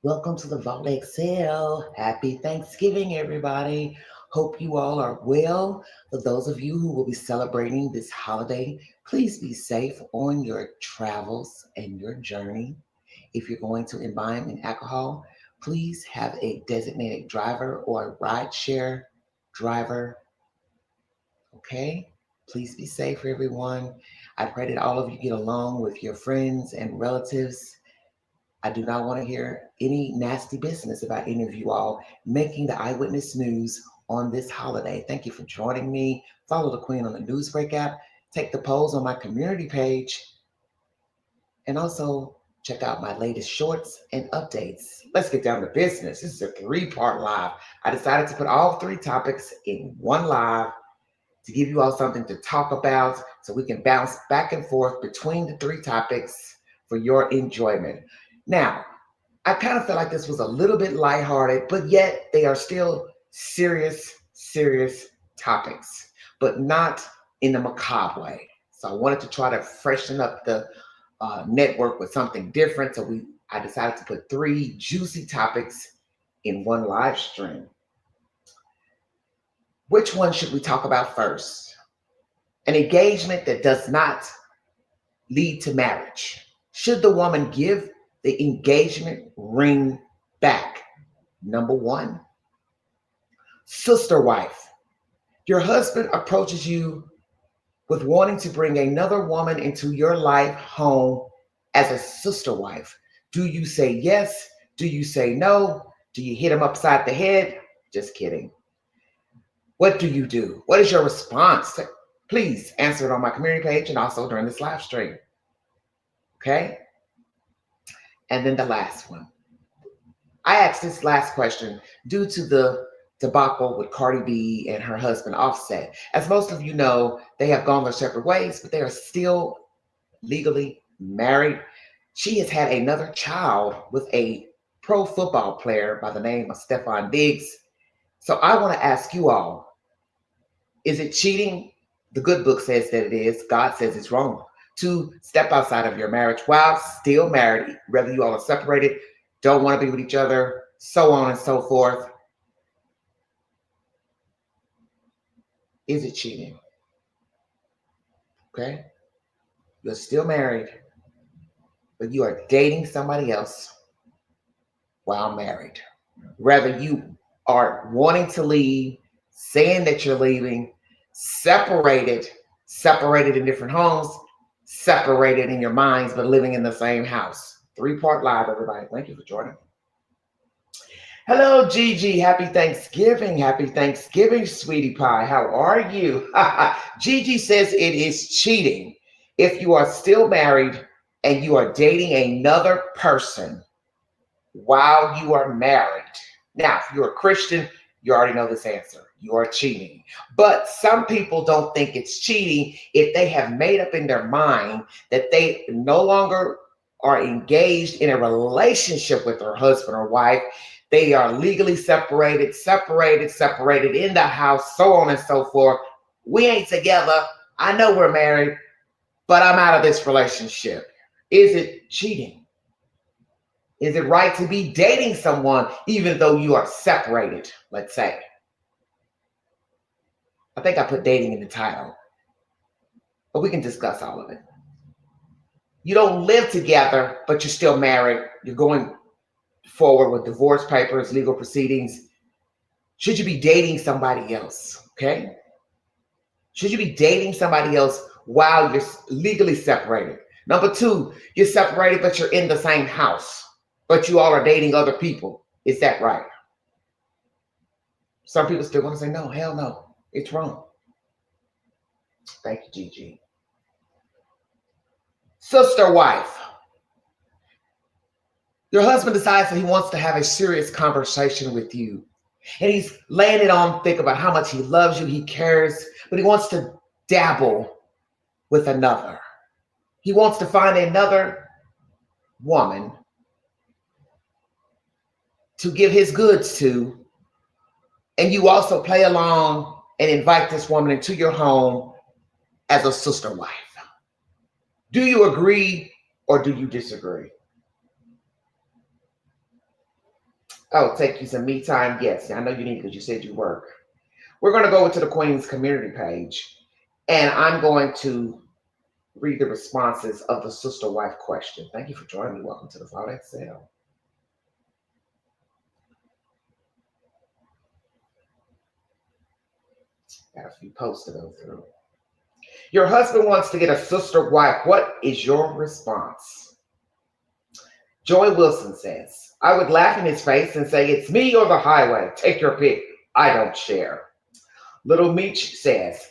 Welcome to the Vault Excel. Happy Thanksgiving, everybody. Hope you all are well. For those of you who will be celebrating this holiday, please be safe on your travels and your journey. If you're going to imbibe in alcohol, please have a designated driver or a rideshare driver. Okay? Please be safe, everyone. I pray that all of you get along with your friends and relatives. I do not want to hear any nasty business about any of you all making the Eyewitness News on this holiday. Thank you for joining me. Follow the Queen on the Newsbreak app. Take the polls on my community page. And also check out my latest shorts and updates. Let's get down to business. This is a three-part live. I decided to put all three topics in one live to give you all something to talk about so we can bounce back and forth between the three topics for your enjoyment. Now, I kind of felt like this was a little bit lighthearted, but yet they are still serious topics, but not in the macabre way. So I wanted to try to freshen up the network with something different. I decided to put three juicy topics in one live stream. Which one should we talk about first? An engagement that does not lead to marriage. Should the woman give the engagement ring back? Number one, sister wife. Your husband approaches you with wanting to bring another woman into your life home as a sister wife. Do you say yes? Do you say no? Do you hit him upside the head? Just kidding. What do you do? What is your response? Please answer it on my community page and also during this live stream. Okay? And then the last one. I asked this last question due to the debacle with Cardi B and her husband Offset. As most of you know, they have gone their separate ways, but they are still legally married. She has had another child with a pro football player by the name of Stephon Diggs. So I want to ask you all, is it cheating? The good book says that it is. God says it's wrong to step outside of your marriage while still married, whether you all are separated, don't want to be with each other, so on and so forth. Is it cheating? Okay? You're still married, but you are dating somebody else while married. Whether you are wanting to leave, saying that you're leaving, separated, separated in different homes, separated in your minds, but living in the same house. Three-part live, everybody. Thank you for joining me. Hello, Gigi. Happy Thanksgiving. Happy Thanksgiving, sweetie pie. How are you? Gigi says it is cheating if you are still married and you are dating another person while you are married. Now, if you're a Christian, you already know this answer. You are cheating. But some people don't think it's cheating if they have made up in their mind that they no longer are engaged in a relationship with their husband or wife. They are legally separated in the house, so on and so forth. We ain't together. I know we're married, but I'm out of this relationship. Is it cheating? Is it right to be dating someone even though you are separated, let's say? I think I put dating in the title, but we can discuss all of it. You don't live together, but you're still married. You're going forward with divorce papers, legal proceedings. Should you be dating somebody else? Okay? Should you be dating somebody else while you're legally separated? Number two, you're separated, but you're in the same house, but you all are dating other people. Is that right? Some people still want to say, no, hell no, it's wrong. Thank you, Gigi. Sister wife. Your husband decides that he wants to have a serious conversation with you. And he's laying it on thick about how much he loves you, he cares, but he wants to dabble with another. He wants to find another woman to give his goods to. And you also play along and invite this woman into your home as a sister wife. Do you agree or do you disagree? Oh, take you some me time? Yes, I know you need because you said you work. We're going to go into the Queen's community page, and I'm going to read the responses of the sister wife question. Thank you for joining me. Welcome to the Thought Excel. Got a few posts to go through. Your husband wants to get a sister wife. What is your response? Joy Wilson says, I would laugh in his face and say, it's me or the highway. Take your pick. I don't share. Little Meech says,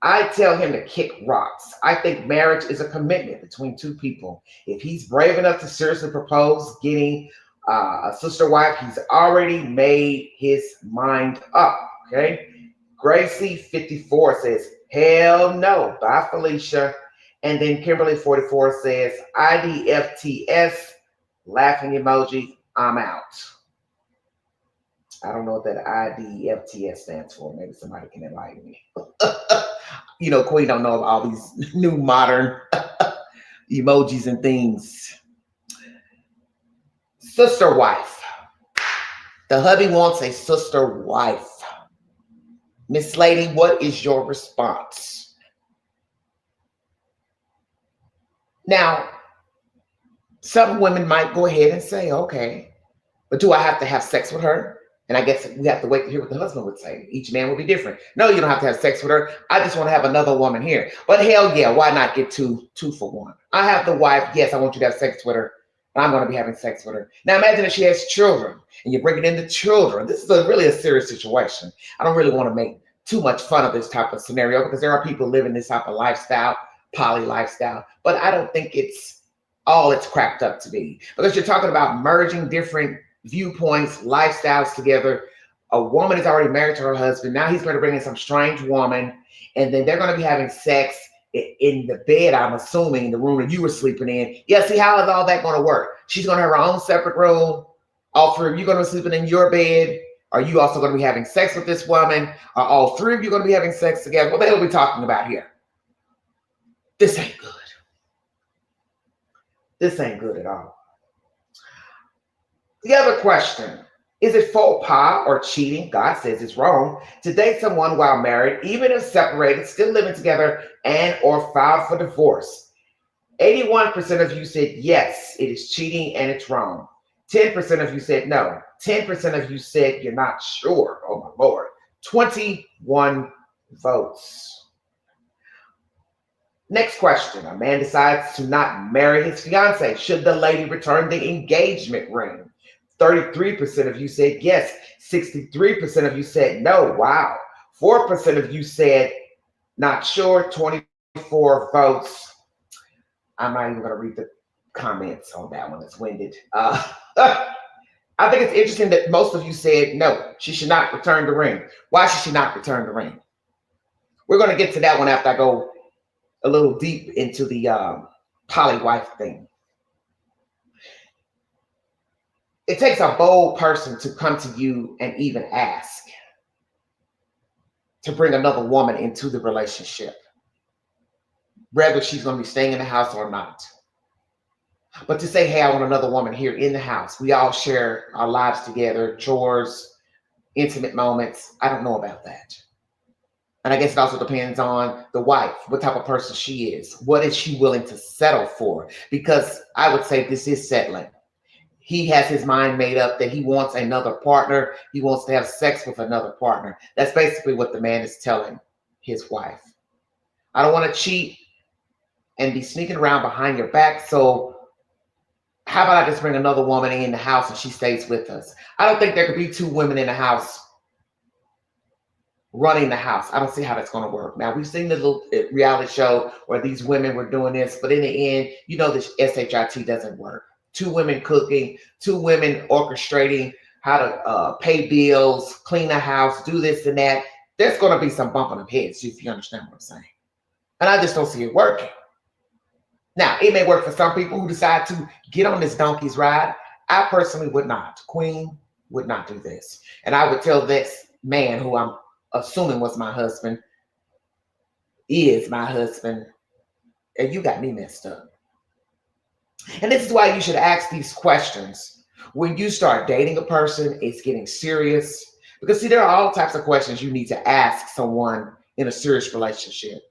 I tell him to kick rocks. I think marriage is a commitment between two people. If he's brave enough to seriously propose getting a sister wife, he's already made his mind up. Okay. Gracie 54 says, hell no. Bye, Felicia. And then Kimberly 44 says, IDFTS, laughing emoji, I'm out. I don't know what that IDFTS stands for. Maybe somebody can enlighten me. Queen don't know all these new modern emojis and things. Sister wife. The hubby wants a sister wife. Miss Lady, what is your response? Now, some women might go ahead and say, okay, but do I have to have sex with her? And I guess we have to wait to hear what the husband would say. Each man will be different. No, you don't have to have sex with her. I just want to have another woman here. But hell yeah, why not get two for one? I have the wife. Yes, I want you to have sex with her. I'm going to be having sex with her. Now imagine if she has children and you're bringing in the children. This is really a serious situation. I don't really want to make too much fun of this type of scenario because there are people living this type of lifestyle, poly lifestyle. But I don't think it's all it's cracked up to be. Because you're talking about merging different viewpoints, lifestyles together. A woman is already married to her husband. Now he's going to bring in some strange woman, and then they're going to be having sex in the bed, I'm assuming, the room that you were sleeping in. Yeah, see, how is all that going to work? She's going to have her own separate room. All three of you going to be sleeping in your bed. Are you also going to be having sex with this woman? Are all three of you going to be having sex together? What the hell are we talking about here? This ain't good. This ain't good at all. The other question, is it faux pas or cheating? God says it's wrong to date someone while married, even if separated, still living together and or filed for divorce. 81% of you said yes, it is cheating and it's wrong. 10% of you said no. 10% of you said you're not sure. Oh my Lord. 21 votes. Next question. A man decides to not marry his fiance. Should the lady return the engagement ring? 33% of you said yes. 63% of you said no. Wow. 4% of you said not sure. 24 votes. I'm not even going to read the comments on that one. It's winded. I think it's interesting that most of you said no. She should not return the ring. Why should she not return the ring? We're going to get to that one after I go a little deep into the poly wife thing. It takes a bold person to come to you and even ask to bring another woman into the relationship, whether she's going to be staying in the house or not. But to say, hey, I want another woman here in the house. We all share our lives together, chores, intimate moments. I don't know about that. And I guess it also depends on the wife, what type of person she is. What is she willing to settle for? Because I would say this is settling. He has his mind made up that he wants another partner. He wants to have sex with another partner. That's basically what the man is telling his wife. I don't want to cheat and be sneaking around behind your back. So how about I just bring another woman in the house and she stays with us? I don't think there could be two women in the house running the house. I don't see how that's going to work. Now, we've seen the little reality show where these women were doing this, but in the end, you know, this SHIT doesn't work. Two women cooking, two women orchestrating how to pay bills, clean the house, do this and that. There's going to be some bumping of heads, if you understand what I'm saying. And I just don't see it working. Now, it may work for some people who decide to get on this donkey's ride. I personally would not. Queen would not do this. And I would tell this man who I'm assuming was my husband, is my husband, and you got me messed up. And this is why you should ask these questions When you start dating a person, it's getting serious. Because, see, there are all types of questions you need to ask someone in a serious relationship,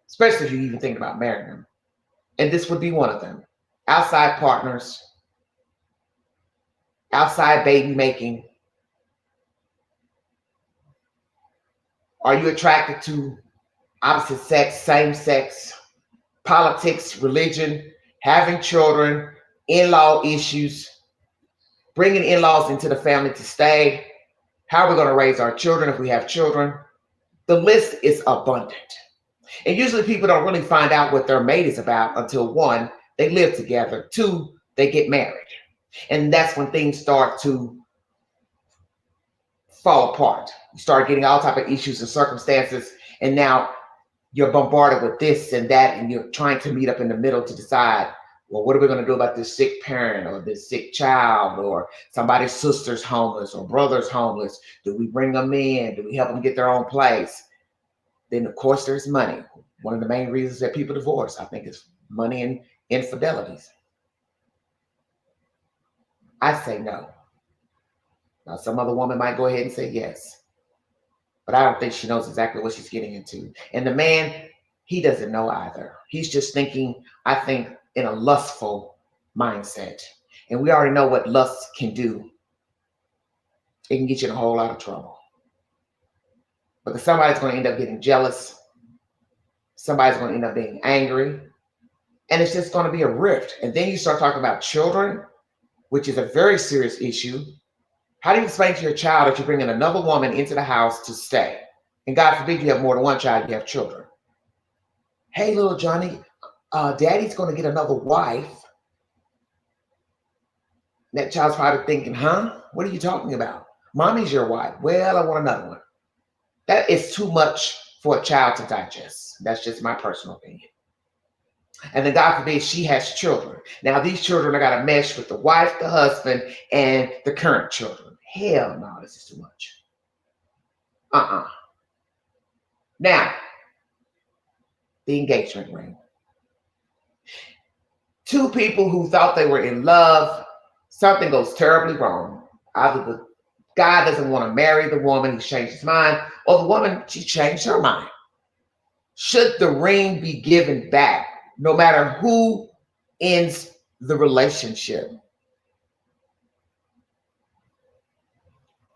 especially if you even think about marrying them. And this would be one of them. Outside partners, outside baby making. Are you attracted to opposite sex, same sex, politics, religion, having children, in law issues, bringing in laws into the family to stay? How are we going to raise our children if we have children? The list is abundant. And usually people don't really find out what their mate is about until one, they live together, two, they get married. And that's when things start to fall apart. You start getting all type of issues and circumstances, and now you're bombarded with this and that, and you're trying to meet up in the middle to decide, well, what are we going to do about this sick parent or this sick child, or somebody's sister's homeless or brother's homeless? Do we bring them in? Do we help them get their own place? Then, of course, there's money. One of the main reasons that people divorce, I think, is money and infidelities. I say no. Now, some other woman might go ahead and say yes, but I don't think she knows exactly what she's getting into. And the man, he doesn't know either. He's just thinking, I think, in a lustful mindset. And we already know what lust can do. It can get you in a whole lot of trouble. Because somebody's going to end up getting jealous. Somebody's going to end up being angry. And it's just going to be a rift. And then you start talking about children, which is a very serious issue. How do you explain to your child that you're bringing another woman into the house to stay? And God forbid you have more than one child, you have children. Hey, little Johnny, daddy's going to get another wife. That child's probably thinking, huh? What are you talking about? Mommy's your wife. Well, I want another one. That is too much for a child to digest. That's just my personal opinion. And then God forbid she has children. Now these children are got to mesh with the wife, the husband, and the current children. Hell no, this is too much. Now, the engagement ring. Two people who thought they were in love, something goes terribly wrong. Either the guy doesn't want to marry the woman, he's changed his mind, or the woman, she changed her mind. Should the ring be given back, no matter who ends the relationship?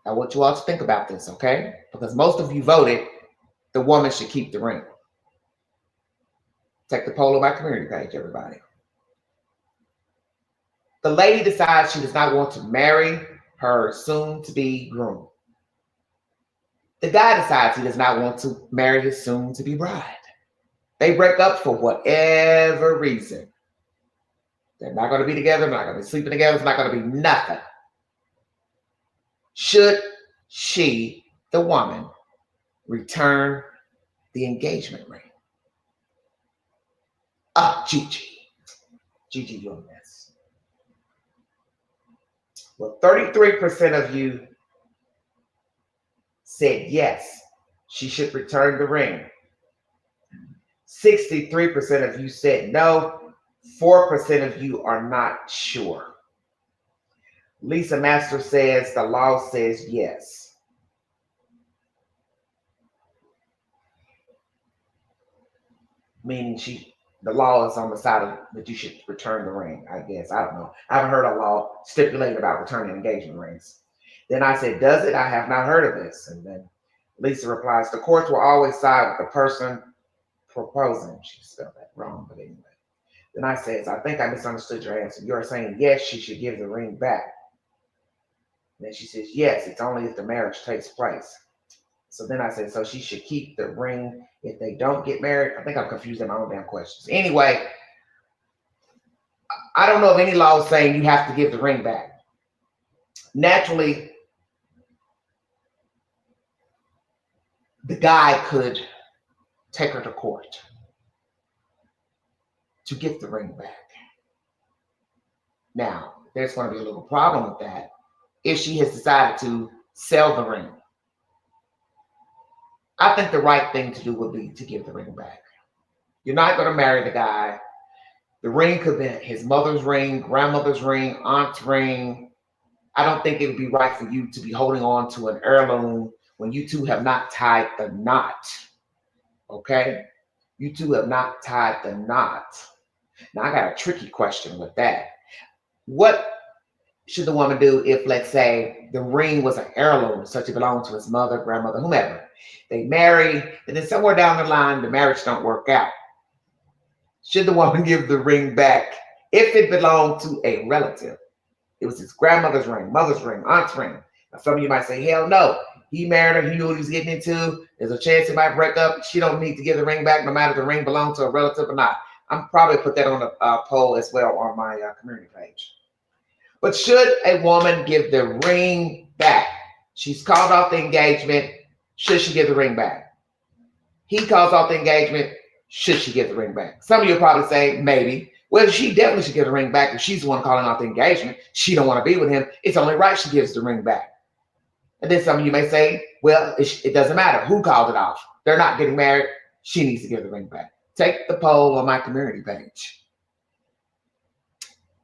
I want you all to think about this, okay? Because most of you voted the woman should keep the ring. Take the poll on my community page, everybody. The lady decides she does not want to marry her soon-to-be groom. The guy decides he does not want to marry his soon-to-be bride. They break up for whatever reason. They're not going to be together. They're not going to be sleeping together. It's not going to be nothing. Should she, the woman, return the engagement ring? Gigi, you're a mess. Well, 33% of you said yes, she should return the ring. 63% of you said no. 4% of you are not sure. Lisa Master says the law says yes. Meaning the law is on the side of that you should return the ring, I guess. I don't know. I haven't heard a law stipulated about returning engagement rings. Then I said, does it? I have not heard of this. And then Lisa replies, the courts will always side with the person proposing. She spelled that wrong, but anyway. Then I says, I think I misunderstood your answer. You're saying, yes, she should give the ring back. And then she says, yes, it's only if the marriage takes place. So then I said, so she should keep the ring if they don't get married? I think I'm confused in my own damn questions. Anyway, I don't know of any law saying you have to give the ring back. Naturally, the guy could take her to court to get the ring back. Now, there's going to be a little problem with that if she has decided to sell the ring. I think the right thing to do would be to give the ring back. You're not going to marry the guy. The ring could be his mother's ring, grandmother's ring, aunt's ring, I don't think it would be right for you to be holding on to an heirloom when you two have not tied the knot. Okay? You two have not tied the knot. Now, I got a tricky question with that. What should the woman do if, let's say, the ring was an heirloom, such it belonged to his mother, grandmother, whomever? They marry, and then somewhere down the line, the marriage don't work out. Should the woman give the ring back if it belonged to a relative? It was his grandmother's ring, mother's ring, aunt's ring. Now, some of you might say, hell no. He married her. He knew what he was getting into. There's a chance he might break up. She don't need to give the ring back, no matter if the ring belonged to a relative or not. I'm probably put that on a poll as well on my community page. But should a woman give the ring back? She's called off the engagement. Should she give the ring back? He calls off the engagement. Should she give the ring back? Some of you will probably say maybe. Well, she definitely should give the ring back if she's the one calling off the engagement. She don't want to be with him. It's only right she gives the ring back. And then some of you may say, well, it doesn't matter who called it off. They're not getting married. She needs to give the ring back. Take the poll on my community page.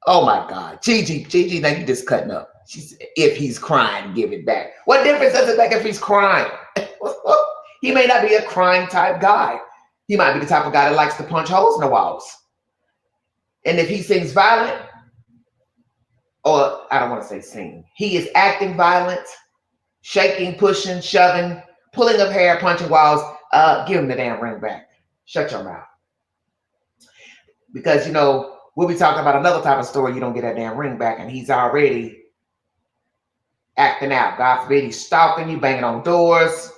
Oh my God. Gigi, now you just cutting up. She said, if he's crying, give it back. What difference does it make if he's crying? He may not be a crying type guy. He might be the type of guy that likes to punch holes in the walls. And if he sings violent, or I don't want to say sing, he is acting violent, shaking, pushing, shoving, pulling up hair, punching walls, give him the damn ring back. Shut your mouth. Because, we'll be talking about another type of story. You don't get that damn ring back, and he's already acting out. God forbid he's stalking you, banging on doors,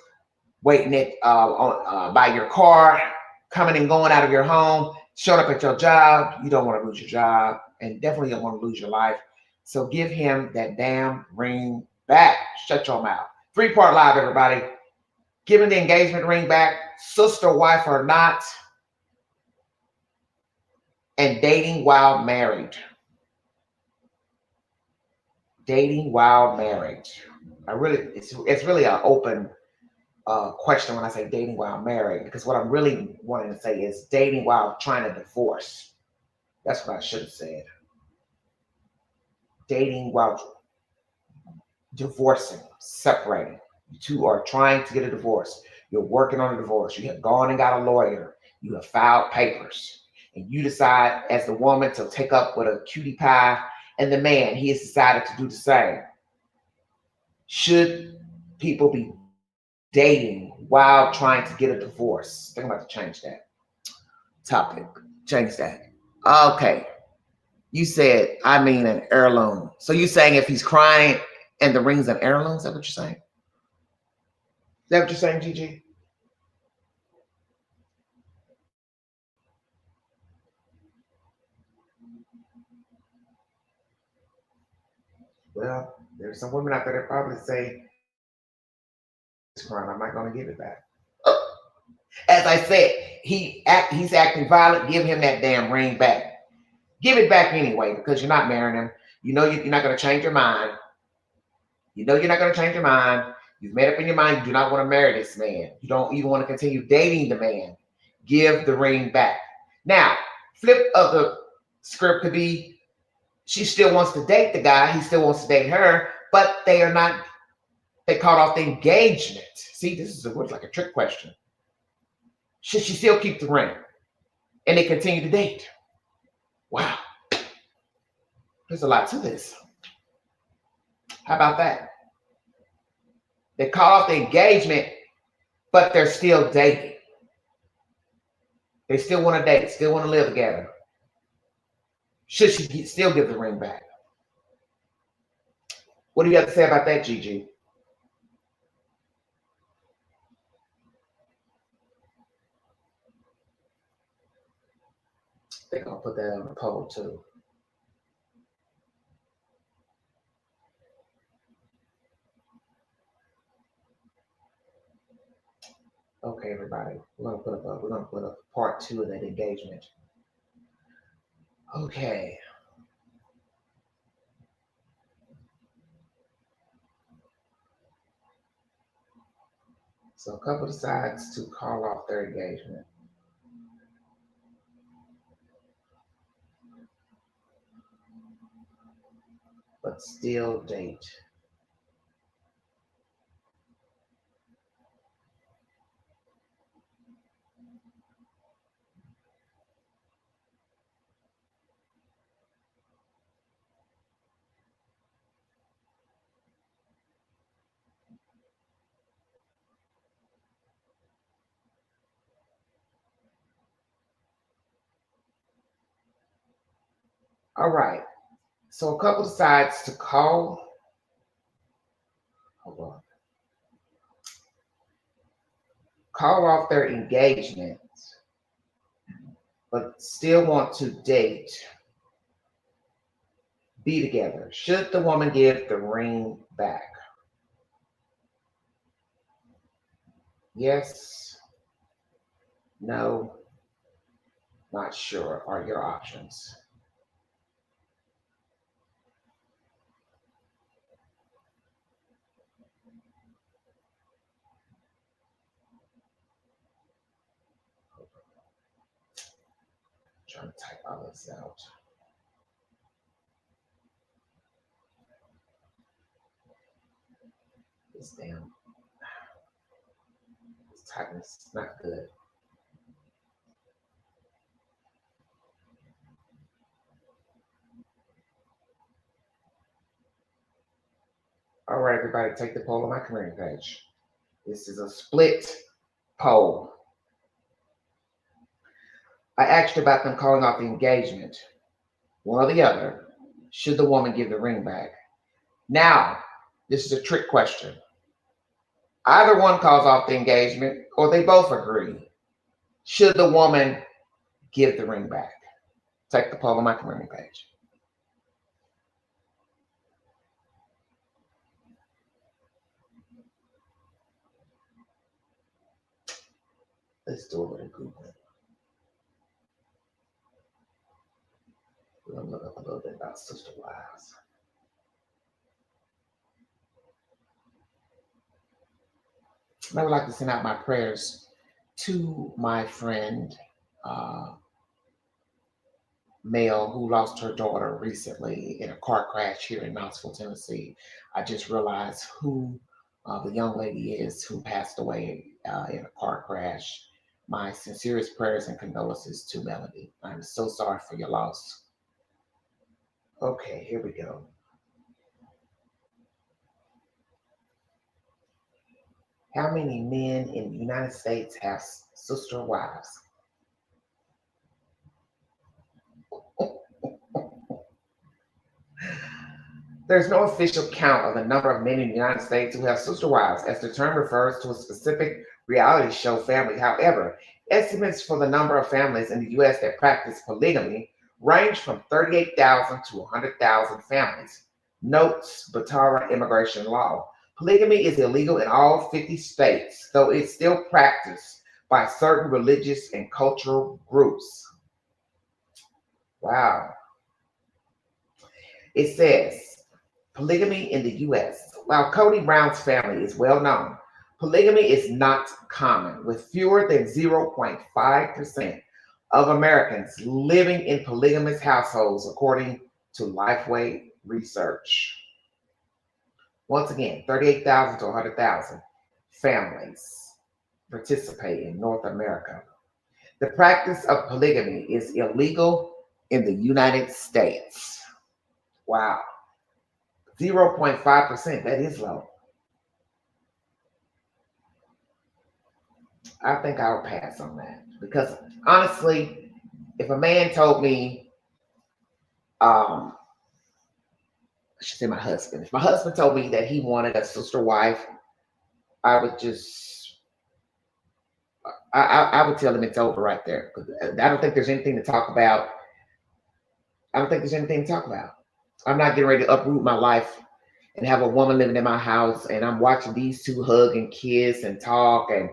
waiting by your car, coming and going out of your home, showing up at your job. You don't want to lose your job, and definitely don't want to lose your life. So give him that damn ring back. Shut your mouth. 3-part live, everybody. Giving the engagement ring back, sister, wife, or not, and dating while married. Dating while married. It's really an open question when I say dating while married, because what I'm really wanting to say is dating while trying to divorce. That's what I should have said. Dating while divorcing, separating. You two are trying to get a divorce. You're working on a divorce. You have gone and got a lawyer. You have filed papers. And you decide as the woman to take up with a cutie pie, and the man, he has decided to do the same. Should people be dating while trying to get a divorce? I think I'm about to change that topic. Change that. Okay. You said, I mean an heirloom. So you're saying if he's crying and the ring's an heirloom? Is that what you're saying? Is that what you're saying, Gigi? Well, there's some women out there that probably say, it's crying, I'm not going to give it back. As I said, he's acting violent. Give him that damn ring back. Give it back anyway, because you're not marrying him. You know you're not going to change your mind. You know you're not going to change your mind. You've made up in your mind you do not want to marry this man. You don't even want to continue dating the man. Give the ring back. Now, flip of the script could be she still wants to date the guy. He still wants to date her, but they called off the engagement. See, this is like a trick question. Should she still keep the ring? And they continue to date. Wow. There's a lot to this. How about that? They call off the engagement, but they're still dating. They still want to date, still want to live together. Should she still give the ring back? What do you have to say about that, Gigi? I think I'll put that on the poll too. Okay, everybody, we're gonna put up part 2 of that engagement. Okay. So a couple decides to call off their engagement. But but still date. All right. So a couple decides to hold on, call off their engagement, but still want to date, be together. Should the woman give the ring back? Yes, no, not sure are your options. Trying to type all this out. This damn this typing is not good. All right, everybody, take the poll on my community page. This is a split poll. I asked about them calling off the engagement, one or the other. Should the woman give the ring back? Now, this is a trick question. Either one calls off the engagement or they both agree. Should the woman give the ring back? Take the poll on my community page. Let's do a little Googling. We're going to look up a little bit about sister wives. I would like to send out my prayers to my friend, Mel, who lost her daughter recently in a car crash here in Knoxville, Tennessee. I just realized who the young lady is who passed away in a car crash. My sincerest prayers and condolences to Melody. I'm so sorry for your loss. Okay, here we go. How many men in the United States have sister wives? There's no official count of the number of men in the United States who have sister wives, as the term refers to a specific reality show family. However, estimates for the number of families in the U.S. that practice polygamy range from 38,000 to 100,000 families, notes Batara immigration law. Polygamy is illegal in all 50 states, though it's still practiced by certain religious and cultural groups. Wow. It says, polygamy in the U.S. While Cody Brown's family is well known, polygamy is not common, with fewer than 0.5% of Americans living in polygamous households, according to Lifeway research. Once again, 38,000 to 100,000 families participate in North America. The practice of polygamy is illegal in the United States. Wow. 0.5%, that is low. I think I'll pass on that because honestly, if a man told me, I should say my husband, if my husband told me that he wanted a sister wife, I would just, I would tell him it's over right there. I don't think there's anything to talk about. I don't think there's anything to talk about. I'm not getting ready to uproot my life and have a woman living in my house and I'm watching these two hug and kiss and talk and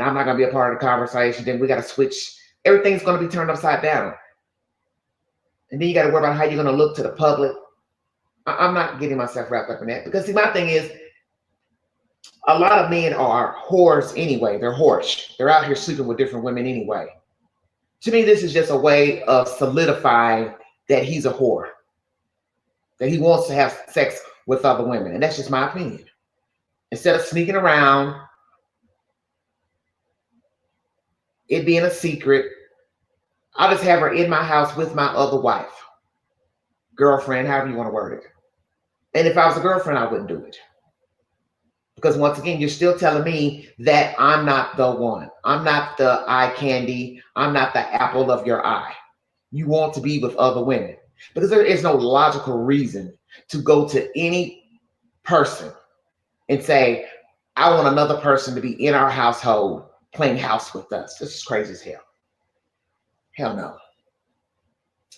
I'm not going to be a part of the conversation. Then we got to switch. Everything's going to be turned upside down. And then you got to worry about how you're going to look to the public. I'm not getting myself wrapped up in that because see, my thing is a lot of men are whores anyway. They're whorish. They're out here sleeping with different women anyway. To me, this is just a way of solidifying that he's a whore. that he wants to have sex with other women. And that's just my opinion. Instead of sneaking around, it being a secret, I'll just have her in my house with my other wife, girlfriend, however you want to word it. And if I was a girlfriend, I wouldn't do it. Because once again, you're still telling me that I'm not the one. I'm not the eye candy. I'm not the apple of your eye. You want to be with other women. Because there is no logical reason to go to any person and say, I want another person to be in our household playing house with us. This is crazy as hell. Hell no.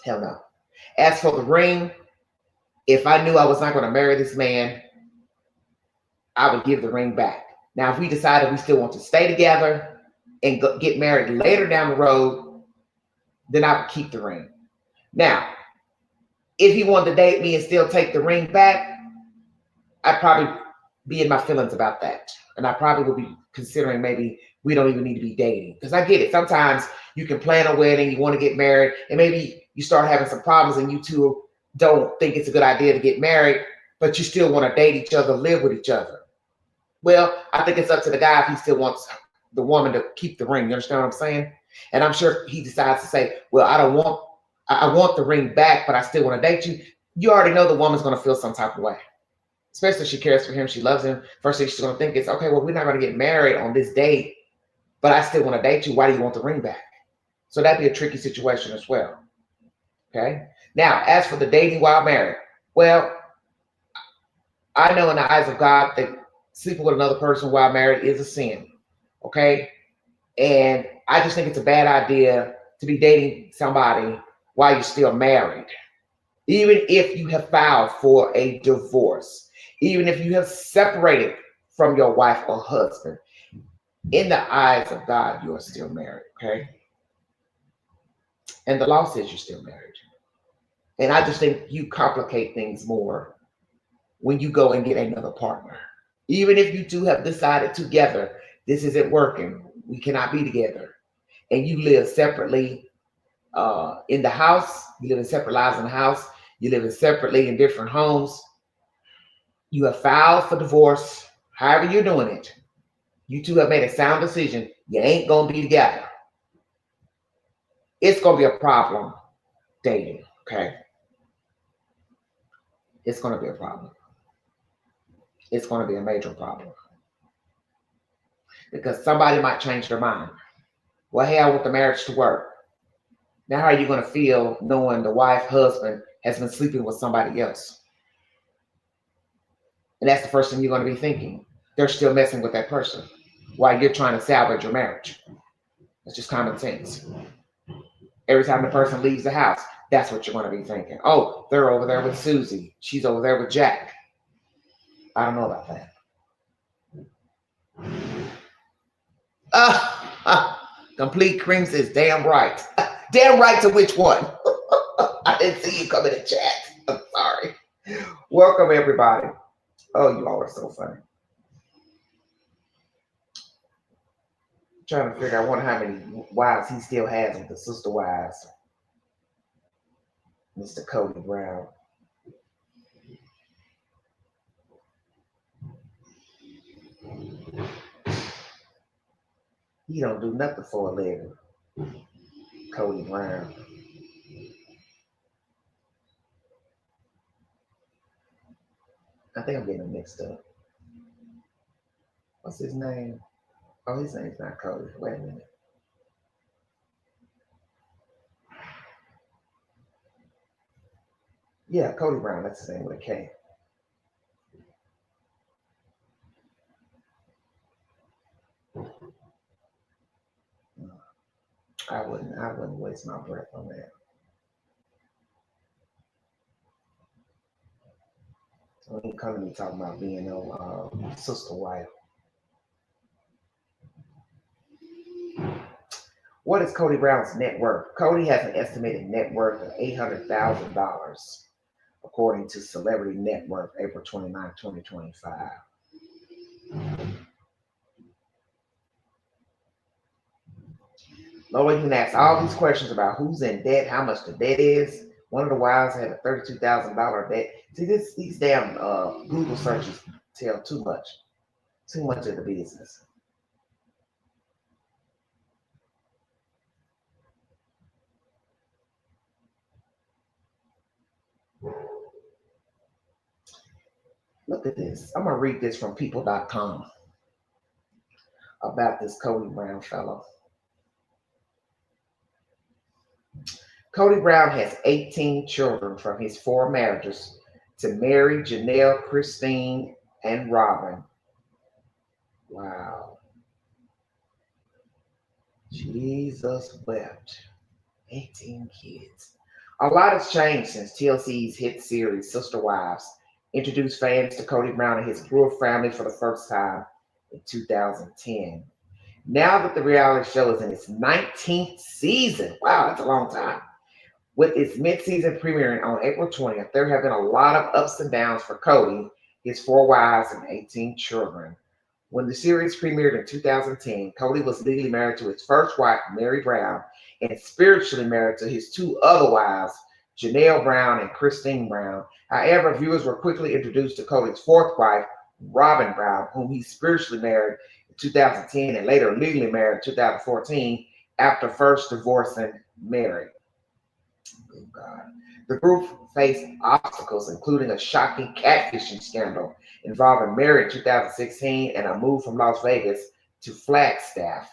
Hell no. As for the ring, if I knew I was not going to marry this man, I would give the ring back. Now, if we decided we still want to stay together and get married later down the road, then I would keep the ring. Now, if he wanted to date me and still take the ring back, I'd probably be in my feelings about that. And I probably would be considering maybe we don't even need to be dating. Because I get it. Sometimes you can plan a wedding, you want to get married, and maybe you start having some problems and you two don't think it's a good idea to get married, but you still want to date each other, live with each other. Well, I think it's up to the guy if he still wants the woman to keep the ring. You understand what I'm saying? And I'm sure he decides to say, well, I want the ring back, but I still want to date you. You already know the woman's going to feel some type of way. Especially if she cares for him, she loves him. First thing she's going to think is, okay, well, we're not going to get married on this date, but I still want to date you. Why do you want the ring back? So that'd be a tricky situation as well. Okay. Now, as for the dating while married, well, I know in the eyes of God that sleeping with another person while married is a sin. Okay. And I just think it's a bad idea to be dating somebody while you're still married. Even if you have filed for a divorce, even if you have separated from your wife or husband, in the eyes of God, you are still married, okay? And the law says you're still married. And I just think you complicate things more when you go and get another partner. Even if you two have decided together, this isn't working, we cannot be together, and you live separately in the house, you live in separate lives in the house, you live separately in different homes, you have filed for divorce, however you're doing it, you two have made a sound decision, you ain't going to be together. It's going to be a problem dating, okay? It's going to be a problem. It's going to be a major problem. Because somebody might change their mind. Well, hey, I want the marriage to work. Now, how are you going to feel knowing the wife, husband has been sleeping with somebody else? And that's the first thing you're going to be thinking. They're still messing with that person while you're trying to salvage your marriage. It's just common sense. Every time the person leaves the house, that's what you're going to be thinking. Oh, they're over there with Susie. She's over there with Jack. I don't know about that. Complete Cream says, damn right. Damn right to which one? I didn't see you come in the chat. I'm sorry. Welcome, everybody. Oh, you all are so funny. I'm trying to figure out, I wonder how many wives he still has with the sister wives. Mr. Cody Brown. He don't do nothing for a living. Cody Brown. I think I'm getting him mixed up. What's his name? Oh, his name's not Cody. Wait a minute. Yeah, Cody Brown. That's his name with a K. I wouldn't waste my breath on that. So he come to me talking about being no sister wife. What is Cody Brown's net worth? Cody has an estimated net worth of $800,000, according to Celebrity Net Worth, April 29, 2025. Lord, you can ask all these questions about who's in debt, how much the debt is. One of the wives had a $32,000 debt. See, these damn Google searches tell too much of the business. Look at this. I'm gonna read this from people.com about this Kody Brown fellow. Kody Brown has 18 children from his four marriages to Mary, Janelle, Christine, and Robin. Wow. Jesus wept. 18 kids. A lot has changed since TLC's hit series Sister Wives introduced fans to Kody Brown and his Brewer family for the first time in 2010. Now that the reality show is in its 19th season, wow, that's a long time. With its mid-season premiering on April 20th, there have been a lot of ups and downs for Kody, his four wives, and 18 children. When the series premiered in 2010, Kody was legally married to his first wife, Mary Brown, and spiritually married to his two other wives, Janelle Brown and Christine Brown. However, viewers were quickly introduced to Kody's fourth wife, Robin Brown, whom he spiritually married in 2010 and later legally married in 2014 after first divorcing Mary. Oh God. The group faced obstacles, including a shocking catfishing scandal involving Mary in 2016 and a move from Las Vegas to Flagstaff,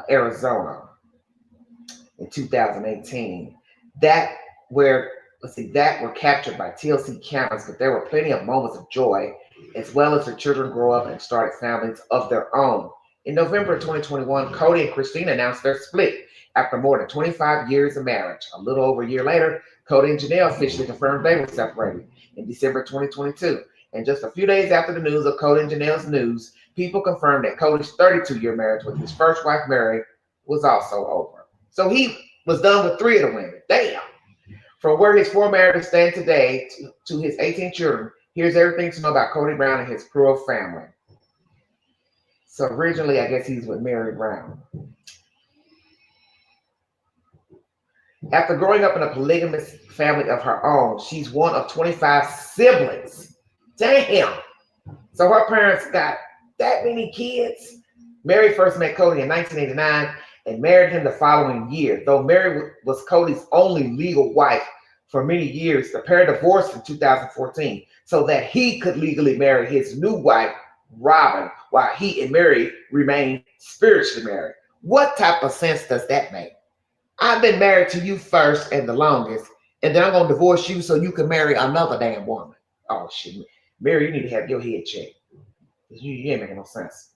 Arizona in 2018. That were captured by TLC cameras, but there were plenty of moments of joy, as well as her children grow up and started families of their own. In November of 2021, Kody and Christine announced their split after more than 25 years of marriage. A little over a year later, Kody and Janelle officially confirmed they were separated in December 2022. And just a few days after the news of Kody and Janelle's news, people confirmed that Kody's 32-year marriage with his first wife, Mary, was also over. So he was done with three of the women. Damn. From where his four marriages stand today to his 18 children, here's everything to know about Kody Brown and his Pruitt family. So originally, I guess he's with Mary Brown. After growing up in a polygamous family of her own, she's one of 25 siblings. Damn. So her parents got that many kids. Mary first met Kody in 1989 and married him the following year. Though Mary was Kody's only legal wife for many years, the pair divorced in 2014 so that he could legally marry his new wife, Robin, while he and Mary remained spiritually married. What type of sense does that make? I've been married to you first and the longest, and then I'm going to divorce you so you can marry another damn woman. Oh, shit. Mary, you need to have your head checked. You ain't making no sense.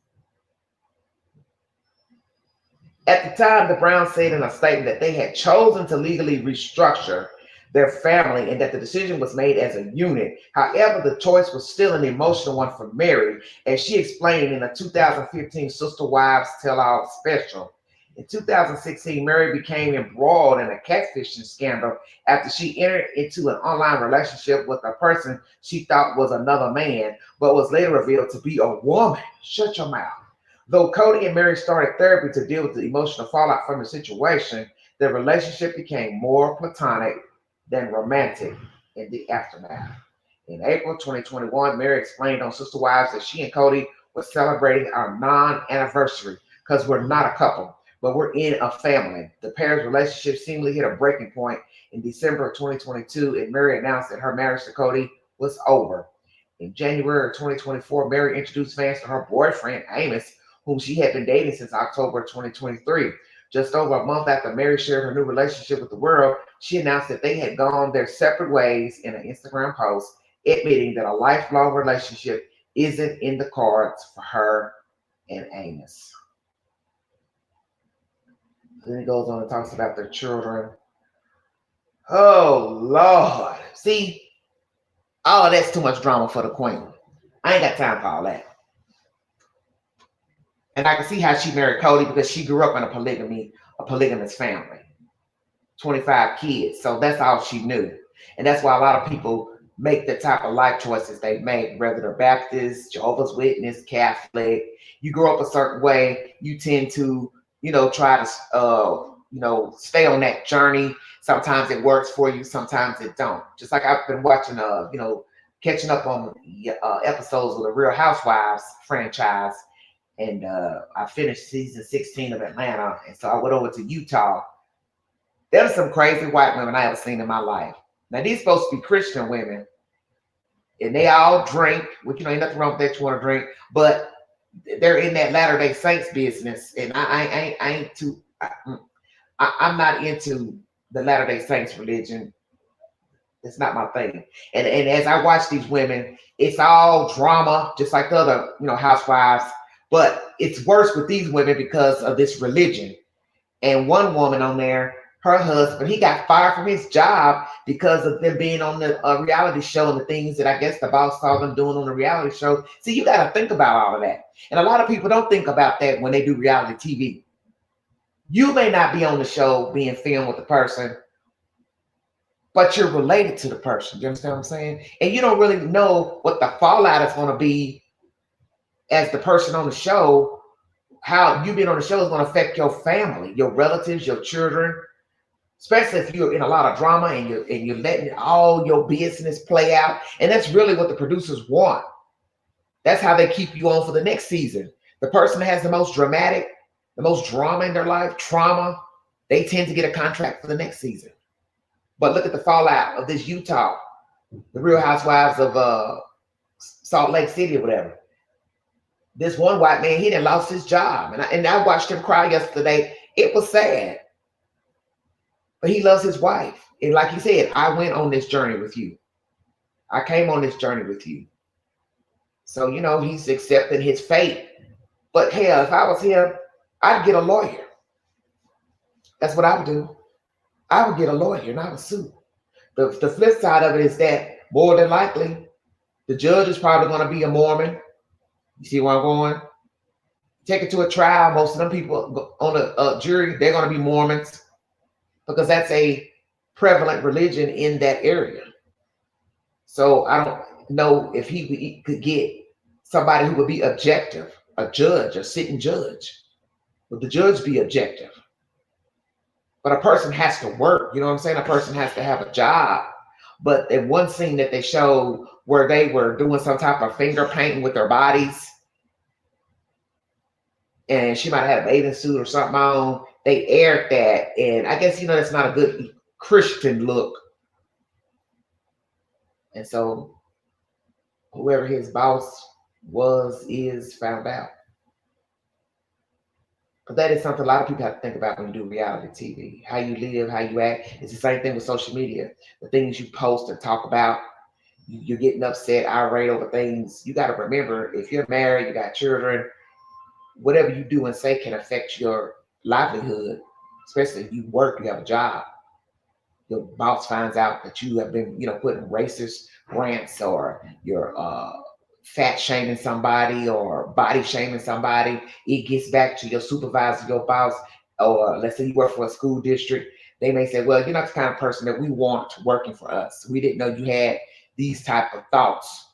At the time, the Browns said in a statement that they had chosen to legally restructure their family and that the decision was made as a unit. However, the choice was still an emotional one for Mary, as she explained in a 2015 Sister Wives Tell All special. In 2016, Mary became embroiled in a catfishing scandal after she entered into an online relationship with a person she thought was another man, but was later revealed to be a woman. Shut your mouth. Though Kody and Mary started therapy to deal with the emotional fallout from the situation, their relationship became more platonic than romantic in the aftermath. In April 2021, Mary explained on Sister Wives that she and Kody were celebrating our non-anniversary because we're not a couple, but we're in a family. The pair's relationship seemingly hit a breaking point in December of 2022, and Mary announced that her marriage to Kody was over. In January of 2024, Mary introduced fans to her boyfriend, Amos, whom she had been dating since October of 2023. Just over a month after Mary shared her new relationship with the world, she announced that they had gone their separate ways in an Instagram post, admitting that a lifelong relationship isn't in the cards for her and Amos. Then it goes on and talks about their children. Oh, Lord. See, all that's too much drama for the queen. I ain't got time for all that. And I can see how she married Kody because she grew up in a polygamous family. 25 kids. So that's all she knew. And that's why a lot of people make the type of life choices they make, whether they're Baptist, Jehovah's Witness, Catholic. You grow up a certain way, you tend to, try to stay on that journey. Sometimes it works for you, sometimes it don't. Just like I've been watching, catching up on episodes of the Real Housewives franchise, and I finished season 16 of Atlanta, and so I went over to Utah. There are some crazy white women I ever seen in my life. Now these supposed to be Christian women, and they all drink, which ain't nothing wrong with that. You want to drink, but they're in that Latter Day Saints business, and I ain't too. I'm not into the Latter Day Saints religion. It's not my thing. And as I watch these women, it's all drama, just like the other housewives. But it's worse with these women because of this religion. And one woman on there, her husband, he got fired from his job because of them being on the reality show and the things that I guess the boss saw them doing on the reality show. See, you got to think about all of that. And a lot of people don't think about that when they do reality TV. You may not be on the show being filmed with the person, but you're related to the person. You understand what I'm saying? And you don't really know what the fallout is going to be as the person on the show. How you being on the show is going to affect your family, your relatives, your children, especially if you're in a lot of drama and you're letting all your business play out. And that's really what the producers want. That's how they keep you on for the next season. The person that has the most dramatic, the most drama in their life, trauma, they tend to get a contract for the next season. But look at the fallout of this Utah, the Real Housewives of Salt Lake City or whatever. This one white man, he done lost his job. And I watched him cry yesterday. It was sad. But he loves his wife. And like he said, I went on this journey with you. I came on this journey with you. So, he's accepting his fate. But hell, if I was him, I'd get a lawyer. That's what I would do. I would get a lawyer and I would sue. The flip side of it is that more than likely, the judge is probably going to be a Mormon. You see where I'm going? Take it to a trial. Most of them people on a jury, they're going to be Mormons because that's a prevalent religion in that area. So I don't know if he could get somebody who would be objective, a judge, a sitting judge. Would the judge be objective? But a person has to work. You know what I'm saying? A person has to have a job. But in one scene that they showed where they were doing some type of finger painting with their bodies, and she might have had a bathing suit or something on, they aired that. And I guess, that's not a good Christian look. And so whoever his boss is found out. But that is something a lot of people have to think about when you do reality TV. How you live, how you act. It's the same thing with social media. The things you post and talk about, you're getting upset, irate over things. You got to remember, if you're married, you got children, whatever you do and say can affect your livelihood, especially if you work, you have a job. Your boss finds out that you have been, putting racist rants, or you're fat shaming somebody or body shaming somebody. It gets back to your supervisor, your boss, or let's say you work for a school district. They may say, well, you're not the kind of person that we want working for us. We didn't know you had these type of thoughts.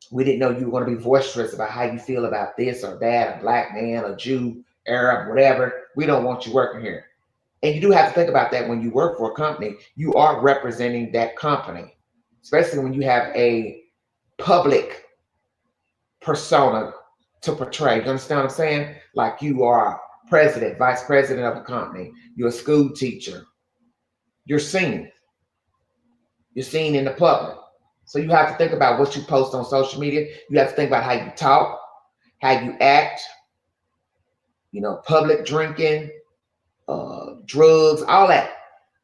We didn't know you were going to be boisterous about how you feel about this or that, a black man, a Jew, Arab, whatever. We don't want you working here. And you do have to think about that when you work for a company. You are representing that company, especially when you have a public persona to portray. You understand what I'm saying? Like you are president, vice president of a company. You're a school teacher. You're seen. You're seen in the public. So you have to think about what you post on social media. You have to think about how you talk, how you act, public drinking, drugs, all that.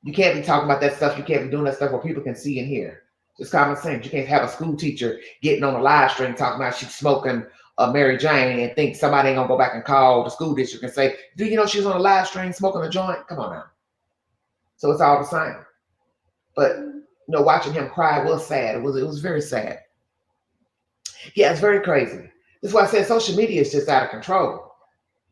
You can't be talking about that stuff. You can't be doing that stuff where people can see and hear. It's common sense. You can't have a school teacher getting on a live stream talking about she's smoking a Mary Jane and think somebody ain't gonna go back and call the school district and say, do you know she's on a live stream smoking a joint? Come on now. So it's all the same. But watching him cry was sad. It was very sad. Yeah, it's very crazy. That's why I said social media is just out of control.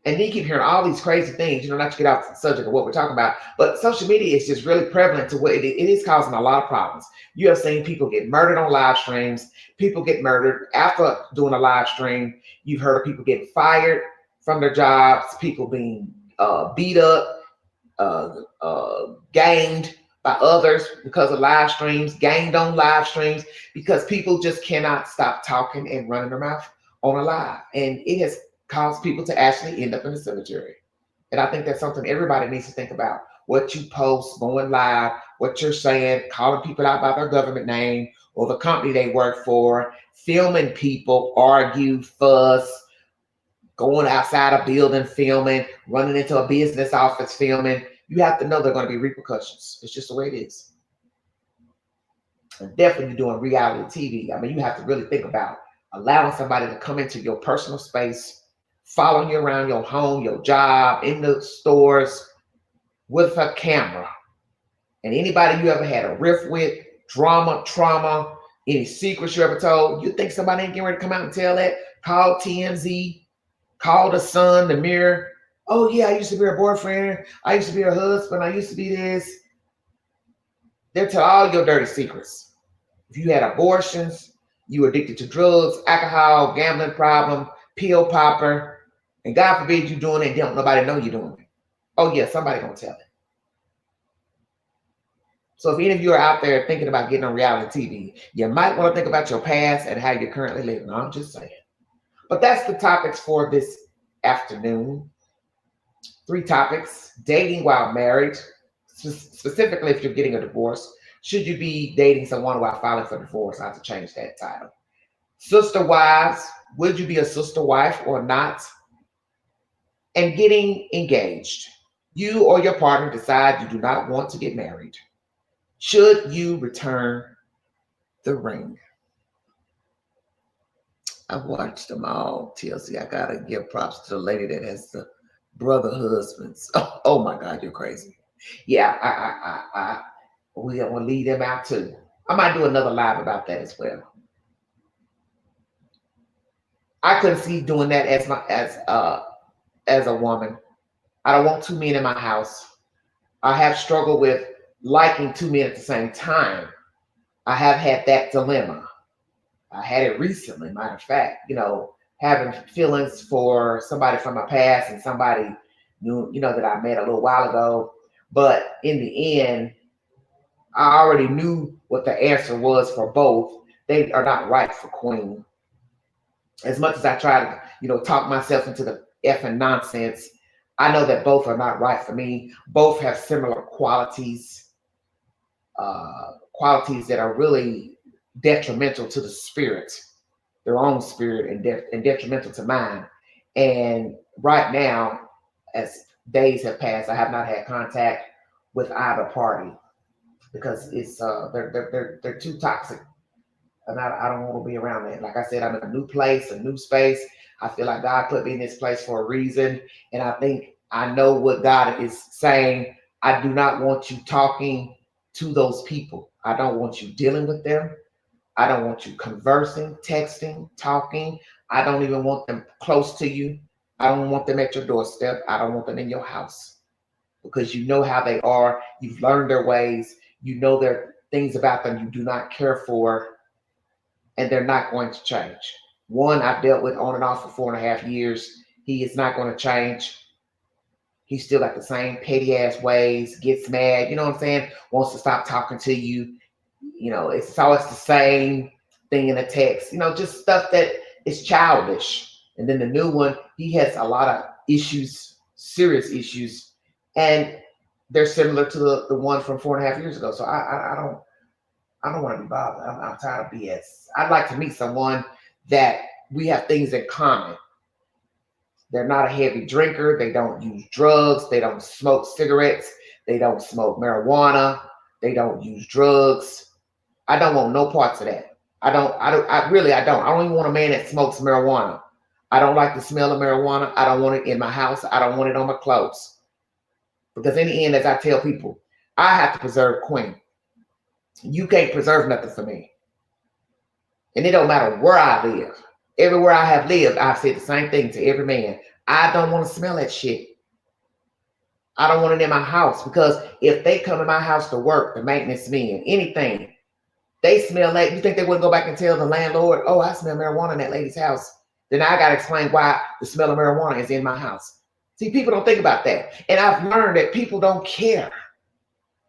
And then you keep hearing all these crazy things, not to get off the subject of what we're talking about, but social media is just really prevalent to what it is causing a lot of problems. You have seen people get murdered on live streams, people get murdered after doing a live stream. You've heard of people getting fired from their jobs, people being beat up. gained by others because of live streams, gained on live streams, because people just cannot stop talking and running their mouth on a live. And it has caused people to actually end up in the cemetery. And I think that's something everybody needs to think about. What you post, going live, what you're saying, calling people out by their government name or the company they work for, filming people, argue, fuss, going outside a building filming, running into a business office filming. You have to know there are going to be repercussions. It's just the way it is. And definitely doing reality TV. I mean, you have to really think about allowing somebody to come into your personal space, following you around your home, your job, in the stores with a camera. And anybody you ever had a riff with, drama, trauma, any secrets you ever told, you think somebody ain't getting ready to come out and tell that? Call TMZ, call the Sun, the Mirror. Oh yeah, I used to be her boyfriend. I used to be her husband. I used to be this. They'll tell all your dirty secrets. If you had abortions, you were addicted to drugs, alcohol, gambling problem, pill popper, and God forbid you doing it and don't nobody know you're doing it. Oh yeah, somebody gonna tell it. So if any of you are out there thinking about getting on reality TV, you might want to think about your past and how you're currently living. I'm just saying. But that's the topics for this afternoon. 3 topics: dating while married, specifically if you're getting a divorce. Should you be dating someone while filing for divorce? I have to change that title. Sister wives, would you be a sister wife or not? And getting engaged. You or your partner decide you do not want to get married. Should you return the ring? I've watched them all, TLC. I gotta give props to the lady that has the brother husbands. Oh my God, you're crazy. Yeah, we want to leave them out too. I might do another live about that as well. I couldn't see doing that as a woman. I don't want 2 men in my house. I have struggled with liking 2 men at the same time. I have had that dilemma. I had it recently, matter of fact, having feelings for somebody from my past and somebody new, that I met a little while ago. But in the end, I already knew what the answer was for both. They are not right for Queen. As much as I try to, talk myself into the effing nonsense, I know that both are not right for me. Both have similar qualities that are really detrimental to the spirit, their own spirit, and detrimental to mine. And right now, as days have passed, I have not had contact with either party because it's they're too toxic, and I don't want to be around that. Like I said, I'm in a new place, a new space. I feel like God put me in this place for a reason, and I think I know what God is saying. I do not want you talking to those people. I don't want you dealing with them. I don't want you conversing, texting, talking. I don't even want them close to you. I don't want them at your doorstep. I don't want them in your house because you know how they are. You've learned their ways. You know there are things about them you do not care for, and they're not going to change. One I've dealt with on and off for 4.5 years. He is not going to change. He's still got the same petty ass ways, gets mad, you know what I'm saying? Wants to stop talking to you. It's always the same thing in a text, just stuff that is childish. And then the new one, he has a lot of issues, serious issues, and they're similar to the one from 4.5 years ago. So I don't want to be bothered. I'm tired of BS. I'd like to meet someone that we have things in common. They're not a heavy drinker. They don't use drugs. They don't smoke cigarettes. They don't smoke marijuana. They don't use drugs. I don't want no parts of that. I don't. I don't even want a man that smokes marijuana. I don't like the smell of marijuana. I don't want it in my house. I don't want it on my clothes. Because in the end, as I tell people, I have to preserve Queen. You can't preserve nothing for me. And it don't matter where I live. Everywhere I have lived, I've said the same thing to every man. I don't want to smell that shit. I don't want it in my house because if they come to my house to work, the maintenance men, anything, they smell that. You think they wouldn't go back and tell the landlord, oh, I smell marijuana in that lady's house? Then I got to explain why the smell of marijuana is in my house. See, people don't think about that. And I've learned that people don't care.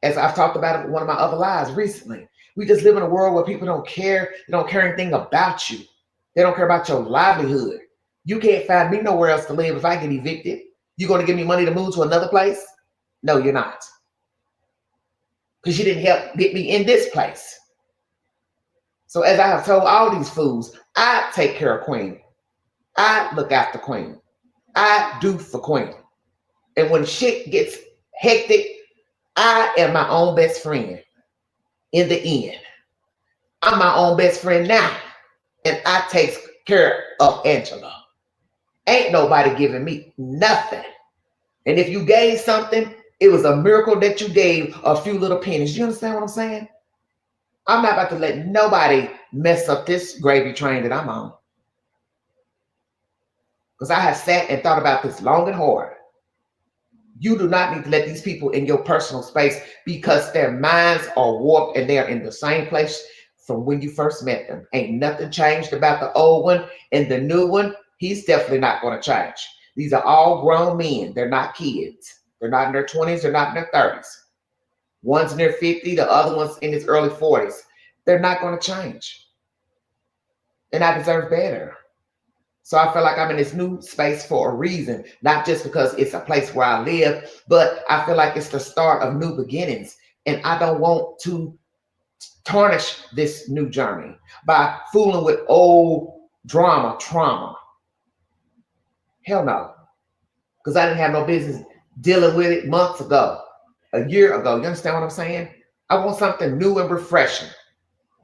As I've talked about it in one of my other lives recently. We just live in a world where people don't care. They don't care anything about you. They don't care about your livelihood. You can't find me nowhere else to live if I get evicted. You going to give me money to move to another place? No, you're not. Because you didn't help get me in this place. So as I have told all these fools, I take care of Queen. I look after Queen. I do for Queen. And when shit gets hectic, I am my own best friend in the end. I'm my own best friend now. And I take care of Angela. Ain't nobody giving me nothing. And if you gave something, it was a miracle that you gave a few little pennies. You understand what I'm saying? I'm not about to let nobody mess up this gravy train that I'm on. Because I have sat and thought about this long and hard. You do not need to let these people in your personal space because their minds are warped and they're in the same place from when you first met them. Ain't nothing changed about the old one, and the new one, he's definitely not going to change. These are all grown men. They're not kids. They're not in their 20s. They're not in their 30s. One's in their 50s. The other one's in his early 40s. They're not going to change. And I deserve better. So I feel like I'm in this new space for a reason, not just because it's a place where I live, but I feel like it's the start of new beginnings. And I don't want to tarnish this new journey by fooling with old trauma. Hell no. Because I didn't have no business dealing with it months ago, a year ago. You understand what I'm saying? I want something new and refreshing.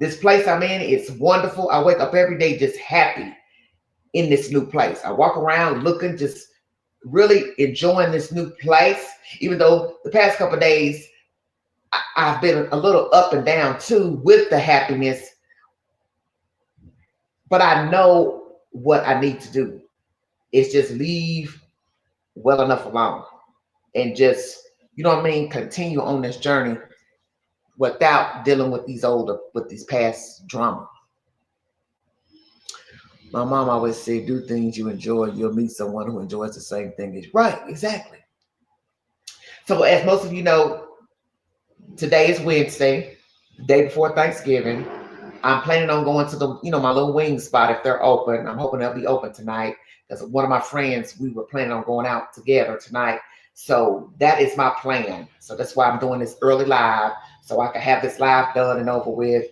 This place I'm in, it's wonderful. I wake up every day just happy in this new place. I walk around looking, just really enjoying this new place. Even though the past couple of days, I've been a little up and down too with the happiness. But I know what I need to do. It's just leave well enough alone. And just, you know what I mean, continue on this journey without dealing with these past drama. My mom always said, do things you enjoy. You'll meet someone who enjoys the same thing as you. Right, exactly. So as most of you know, today is Wednesday, the day before Thanksgiving. I'm planning on going to my little wing spot if they're open. I'm hoping they'll be open tonight because one of my friends, we were planning on going out together tonight. So that is my plan. So that's why I'm doing this early live so I can have this live done and over with.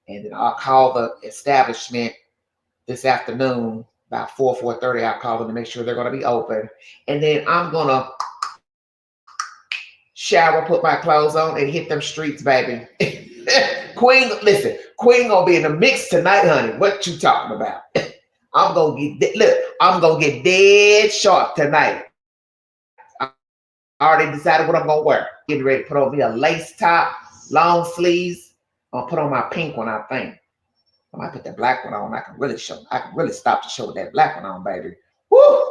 And then I'll call the establishment this afternoon about 4:30. I'll call them to make sure they're going to be open. And then I'm going to shower, put my clothes on, and hit them streets, baby. Queen gonna be in the mix tonight, honey. What you talking about? I'm gonna get dead sharp tonight. I already decided what I'm gonna wear. Getting ready to put on me a lace top, long sleeves. I'll put on my pink one, I think. I might put that black one on. I can really stop to show that black one on, baby. Woo!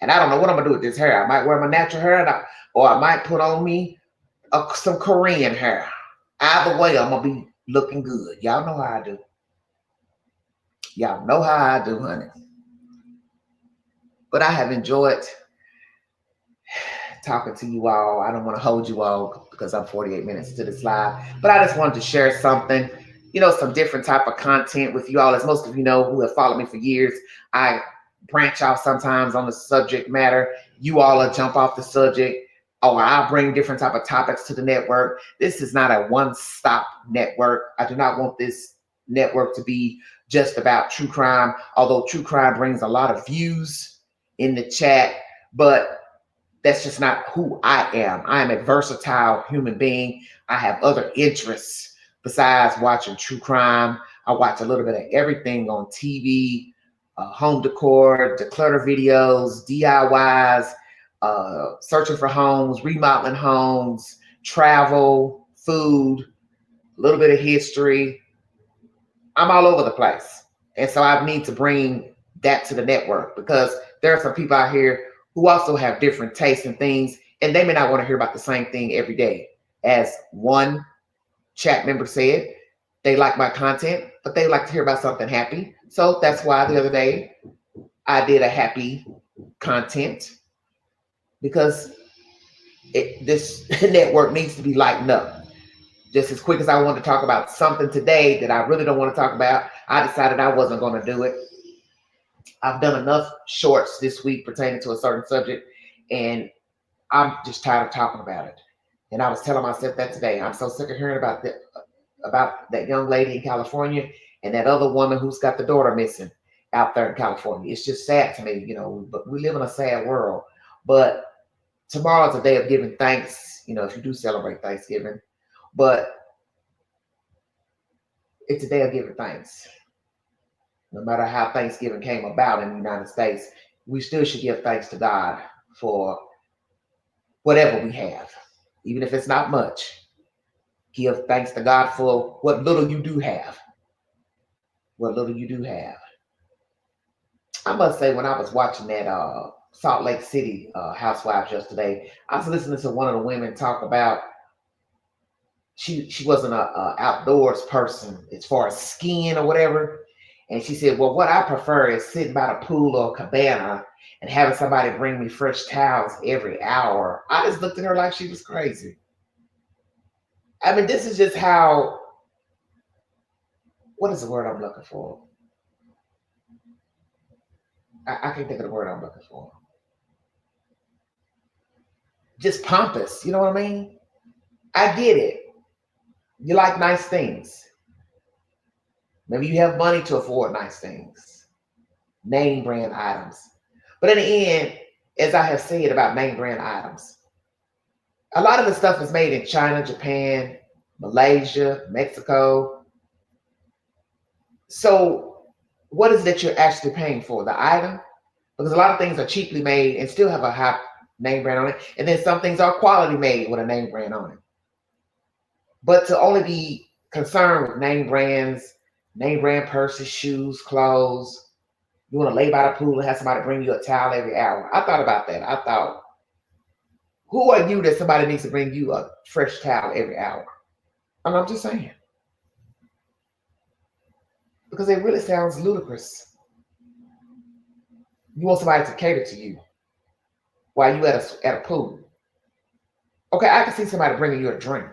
And I don't know what I'm gonna do with this hair. I might wear my natural hair, or I might put on me some Korean hair. Either way, I'm gonna be looking good. Y'all know how I do. Y'all know how I do, honey. But I have enjoyed talking to you all. I don't want to hold you all because I'm 48 minutes into this live. But I just wanted to share something, some different type of content with you all. As most of you know who have followed me for years, I branch out sometimes on the subject matter. You all will jump off the subject. Or I'll bring different type of topics to the network. This is not a one-stop network. I do not want this network to be just about true crime, although true crime brings a lot of views in the chat, but that's just not who I am. I am a versatile human being. I have other interests besides watching true crime. I watch a little bit of everything on TV, home decor, declutter videos, DIYs, searching for homes, remodeling homes, travel, food, a little bit of history. I'm all over the place. And so I need to bring that to the network because there are some people out here who also have different tastes and things, and they may not want to hear about the same thing every day. As one chat member said, they like my content, but they like to hear about something happy. So that's why the other day I did a happy content. because this network needs to be lightened up. Just as quick as I wanted to talk about something today that I really don't want to talk about, I decided I wasn't going to do it. I've done enough shorts this week pertaining to a certain subject, and I'm just tired of talking about it. And I was telling myself that today. I'm so sick of hearing about that young lady in California and that other woman who's got the daughter missing out there in California. It's just sad to me, but we live in a sad world. But tomorrow's a day of giving thanks, if you do celebrate Thanksgiving. But it's a day of giving thanks. No matter how Thanksgiving came about in the United States, we still should give thanks to God for whatever we have, even if it's not much. Give thanks to God for what little you do have. What little you do have. I must say, when I was watching that Salt Lake City Housewives yesterday, I was listening to one of the women talk about she wasn't a outdoors person as far as skiing or whatever. And she said, well, what I prefer is sitting by the pool or cabana and having somebody bring me fresh towels every hour. I just looked at her like she was crazy. I mean, this is just how, what is the word I'm looking for? I can't think of the word I'm looking for. Just pompous, you know what I mean? I get it. You like nice things. Maybe you have money to afford nice things. Name brand items. But in the end, as I have said about name brand items, a lot of the stuff is made in China, Japan, Malaysia, Mexico. So what is it that you're actually paying for? The item? Because a lot of things are cheaply made and still have a high name brand on it. And then some things are quality made with a name brand on it. But to only be concerned with name brands, name brand purses, shoes, clothes, you want to lay by the pool and have somebody bring you a towel every hour. I thought about that. I thought, who are you that somebody needs to bring you a fresh towel every hour? And I'm just saying. Because it really sounds ludicrous. You want somebody to cater to you while you at a pool. Okay, I can see somebody bringing you a drink.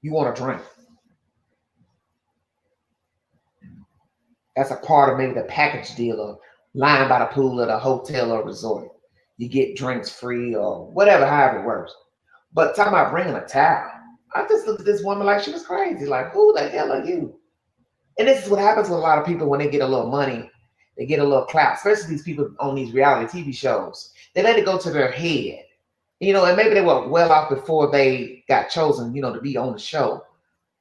You want a drink. That's a part of maybe the package deal of lying by the pool at a hotel or resort. You get drinks free or whatever, however it works. But talking about bringing a towel, I just looked at this woman like she was crazy. Like, who the hell are you? And this is what happens with a lot of people when they get a little money, they get a little clout, especially these people on these reality TV shows. They let it go to their head. And maybe they were well off before they got chosen, to be on the show.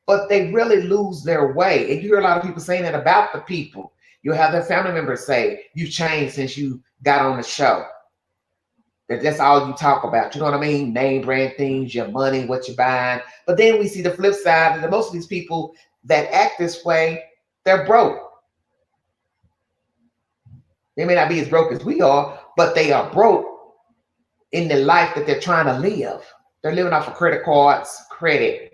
But they really lose their way. And you hear a lot of people saying that about the people. You'll have their family members say, you changed since you got on the show. That's all you talk about. You know what I mean? Name brand things, your money, what you're buying. But then we see the flip side, and most of these people that act this way, they're broke. They may not be as broke as we are, but they are broke in the life that they're trying to live. They're living off of credit cards, credit.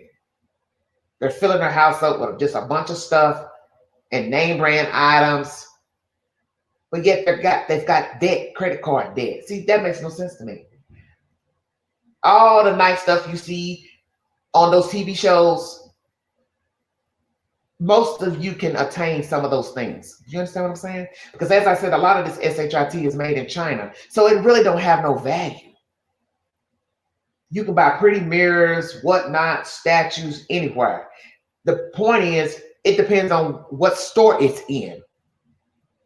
They're filling their house up with just a bunch of stuff and name brand items. But yet they've got debt, credit card debt. See, that makes no sense to me. All the nice stuff you see on those TV shows, most of you can attain some of those things. Do you understand what I'm saying? Because as I said, a lot of this SHIT is made in China. So it really don't have no value. You can buy pretty mirrors, whatnot, statues, anywhere. The point is, it depends on what store it's in.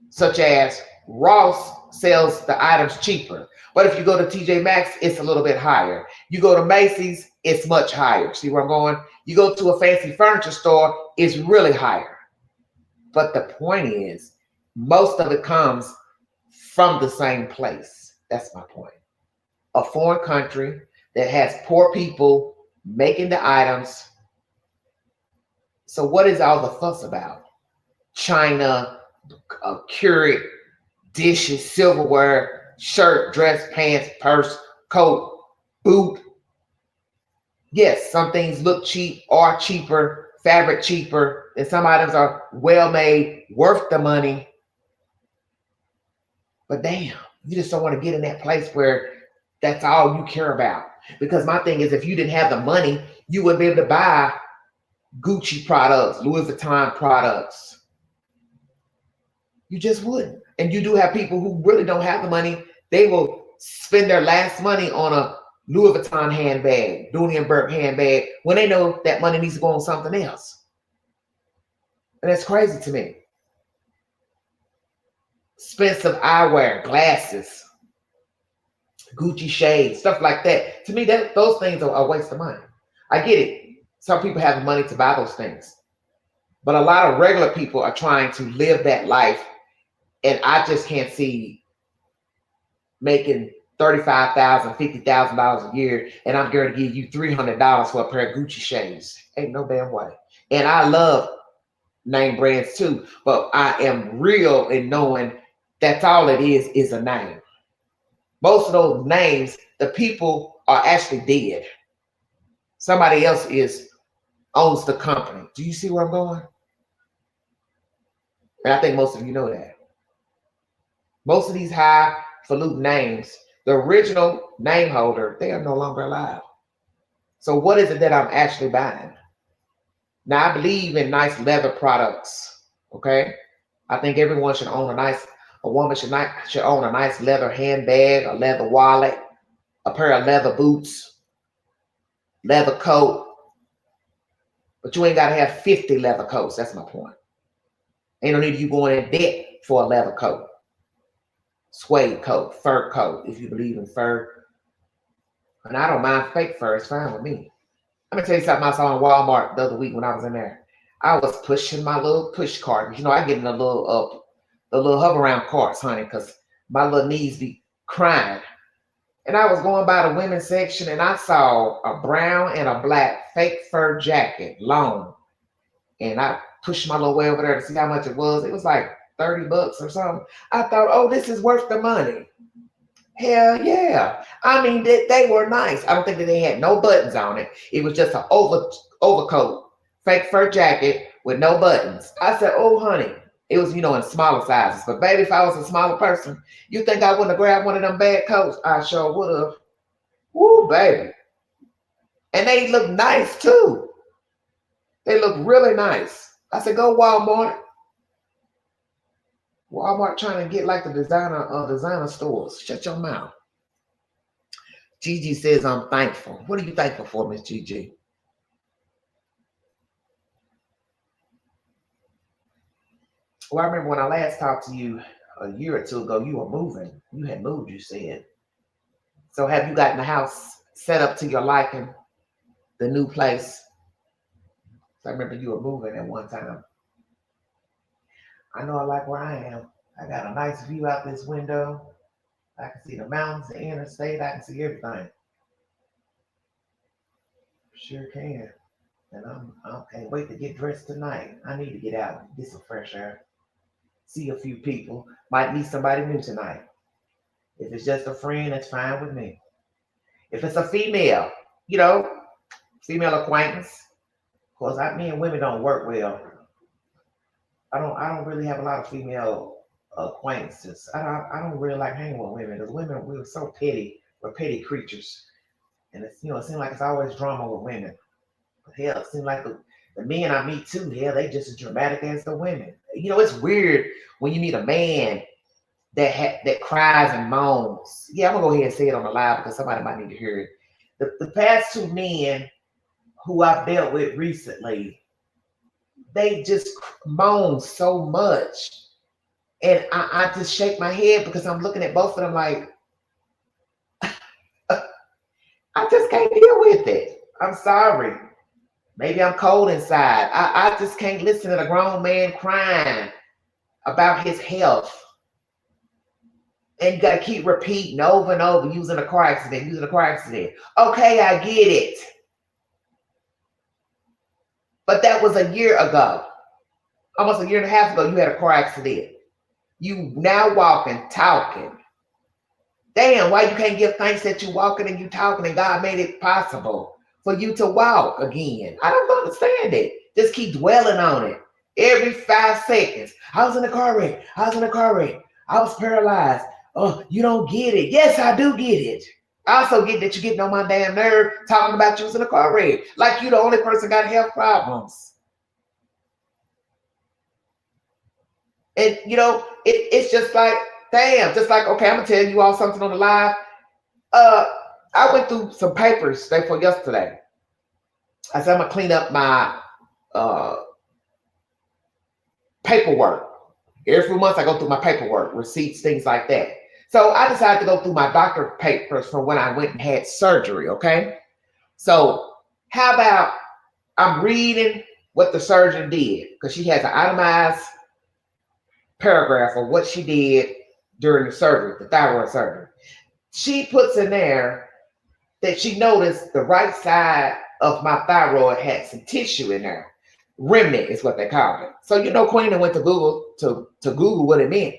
Such as Ross sells the items cheaper. But if you go to TJ Maxx, it's a little bit higher. You go to Macy's, it's much higher. See where I'm going? You go to a fancy furniture store, it's really higher. But the point is, most of it comes from the same place. That's my point. A foreign country that has poor people making the items. So what is all the fuss about? China, Keurig, dishes, silverware, shirt, dress, pants, purse, coat, boot. Yes, some things look cheap, are cheaper, fabric cheaper, and some items are well made, worth the money. But damn, you just don't want to get in that place where That's all you care about. Because my thing is, if you didn't have the money, you wouldn't be able to buy Gucci products, Louis Vuitton products. You just wouldn't. And you do have people who really don't have the money. They will spend their last money on a Louis Vuitton handbag, Dooney and Burke handbag, when they know that money needs to go on something else. And that's crazy to me. Expensive eyewear, glasses, Gucci shades, stuff like that. To me, those things are a waste of money. I get it. Some people have the money to buy those things. But a lot of regular people are trying to live that life. And I just can't see making $35,000, $50,000 a year, and I'm going to give you $300 for a pair of Gucci shades. Ain't no damn way. And I love name brands too, but I am real in knowing that's all it is a name. Most of those names, the people are actually dead. Somebody else owns the company. Do you see where I'm going? And I think most of you know that. Most of these highfalutin names, the original name holder, they are no longer alive. So what is it that I'm actually buying? Now, I believe in nice leather products, okay? I think everyone should own a woman should own a nice leather handbag, a leather wallet, a pair of leather boots, leather coat. But you ain't got to have 50 leather coats. That's my point. Ain't no need of you going in debt for a leather coat. Suede coat, fur coat, if you believe in fur. And I don't mind fake fur, it's fine with me. Let me tell you something I saw in Walmart the other week when I was in there. I was pushing my little push cart. You know, I get in the little hover around carts, honey, because my little knees be crying. And I was going by the women's section and I saw a brown and a black fake fur jacket, long. And I pushed my little way over there to see how much it was. It was like $30 or something. I thought, oh, this is worth the money. Hell yeah. I mean, they were nice. I don't think that they had no buttons on it. It was just an overcoat, fake fur jacket with no buttons. I said, oh, honey. It was, in smaller sizes. But baby, if I was a smaller person, you think I wouldn't have grabbed one of them bad coats? I sure would have. Woo, baby. And they look nice too. They look really nice. I said, go Walmart. Walmart trying to get like the designer stores. Shut your mouth. Gigi says, I'm thankful. What are you thankful for, Miss Gigi? Well, I remember when I last talked to you a year or two ago, you were moving. You had moved, you said. So have you gotten the house set up to your liking, the new place? So I remember you were moving at one time. I know I like where I am. I got a nice view out this window. I can see the mountains, the interstate. I can see everything. Sure can. And I can't wait to get dressed tonight. I need to get out and get some fresh air. See a few people. Might meet somebody new tonight. If it's just a friend, that's fine with me. If it's a female, female acquaintance. Of course, me and women don't work well. I don't really have a lot of female acquaintances. I don't really like hanging with women because we're so petty. We're petty creatures. And it seems like it's always drama with women. But hell, it seems like the men I meet too, hell, they just as dramatic as the women. It's weird when you meet a man that cries and moans. Yeah, I'm gonna go ahead and say it on the live because somebody might need to hear it. The past two men who I've dealt with recently, they just moan so much. And I just shake my head because I'm looking at both of them like, I just can't deal with it. I'm sorry. Maybe I'm cold inside. I just can't listen to a grown man crying about his health. And you got to keep repeating over and over, using a car accident. Okay, I get it. But that was a year ago. Almost a year and a half ago, you had a car accident. You now walking, talking. Damn, why you can't give thanks that you walking and you talking and God made it possible for you to walk again? I don't understand it. Just keep dwelling on it. Every 5 seconds. I was in a car wreck. I was paralyzed. Oh, you don't get it. Yes, I do get it. I also get that you're getting on my damn nerve talking about you was in a car wreck. Like you the only person got health problems. And it's just like, damn, just like, okay, I'm gonna tell you all something on the live. I went through some papers day for yesterday. I said I'm gonna clean up my paperwork. Every few months I go through my paperwork, receipts, things like that. So I decided to go through my doctor papers from when I went and had surgery, okay? So how about I'm reading what the surgeon did, because she has an itemized paragraph of what she did during the surgery, the thyroid surgery. She puts in there that she noticed the right side of my thyroid had some tissue in there. Remnant is what they call it. So Queen went to Google to Google what it meant,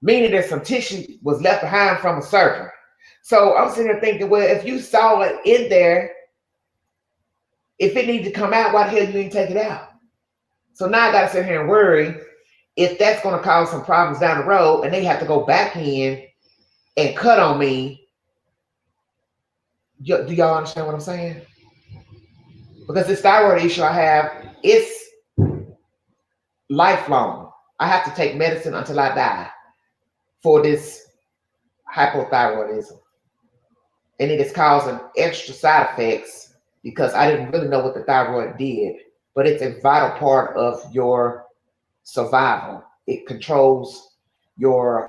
meaning that some tissue was left behind from a surgery. So I'm sitting there thinking, well, if you saw it in there, if it needs to come out, why the hell you didn't take it out? So now I got to sit here and worry if that's going to cause some problems down the road, and they have to go back in and cut on me. Do y'all understand what I'm saying? Because this thyroid issue I have, it's lifelong. I have to take medicine until I die for this hypothyroidism. And it is causing extra side effects because I didn't really know what the thyroid did, but it's a vital part of your survival. It controls your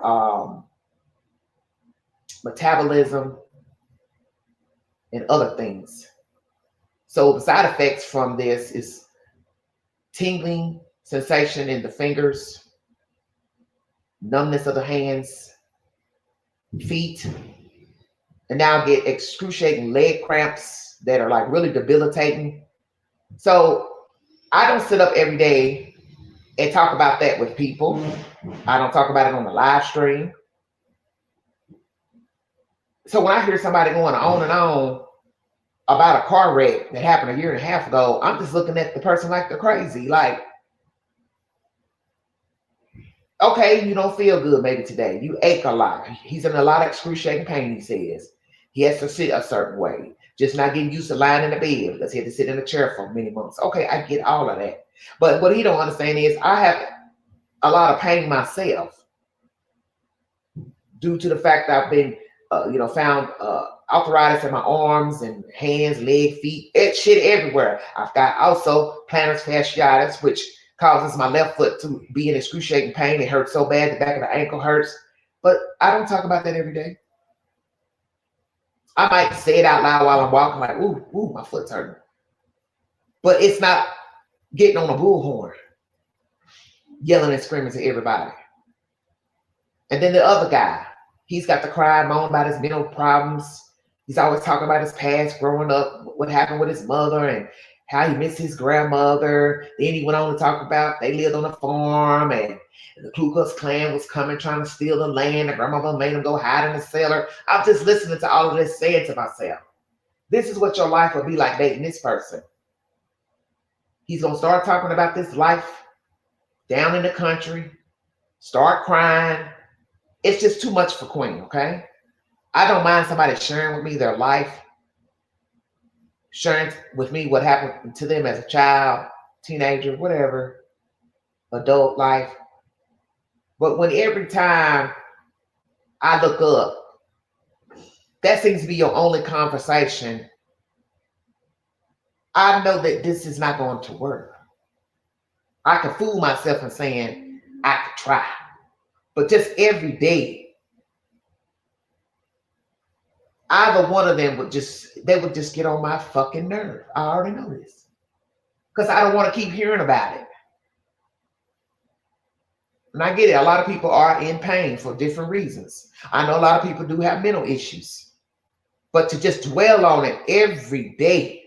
metabolism and other things. So the side effects from this is tingling sensation in the fingers, numbness of the hands, feet, and now I get excruciating leg cramps that are like really debilitating. So I don't sit up every day and talk about that with people. I don't talk about it on the live stream. So when I hear somebody going on and on about a car wreck that happened a year and a half ago, I'm just looking at the person like they're crazy. Like, okay, you don't feel good maybe today. You ache a lot. He's in a lot of excruciating pain, he says. He has to sit a certain way. Just not getting used to lying in the bed because he had to sit in a chair for many months. Okay, I get all of that. But what he don't understand is I have a lot of pain myself due to the fact that I've been, found arthritis in my arms and hands, leg, feet, shit everywhere. I've got also plantar fasciitis, which causes my left foot to be in excruciating pain. It hurts so bad, the back of the ankle hurts. But I don't talk about that every day. I might say it out loud while I'm walking, like, ooh, my foot's hurting. But it's not getting on a bullhorn, yelling and screaming to everybody. And then the other guy, he's got to cry, moan about his mental problems. He's always talking about his past, growing up, what happened with his mother, and how he missed his grandmother. Then he went on to talk about they lived on a farm, and the Ku Klux Klan was coming, trying to steal the land. The grandmother made him go hide in the cellar. I'm just listening to all of this, saying to myself, this is what your life will be like dating this person. He's going to start talking about this life down in the country, start crying. It's just too much for Queen, okay? I don't mind somebody sharing with me their life, sharing with me what happened to them as a child, teenager, whatever, adult life. But when every time I look up, that seems to be your only conversation, I know that this is not going to work. I can fool myself in saying I could try, but just every day, either one of them would just get on my fucking nerve. I already know this because I don't want to keep hearing about it. And I get it. A lot of people are in pain for different reasons. I know a lot of people do have mental issues, but to just dwell on it every day.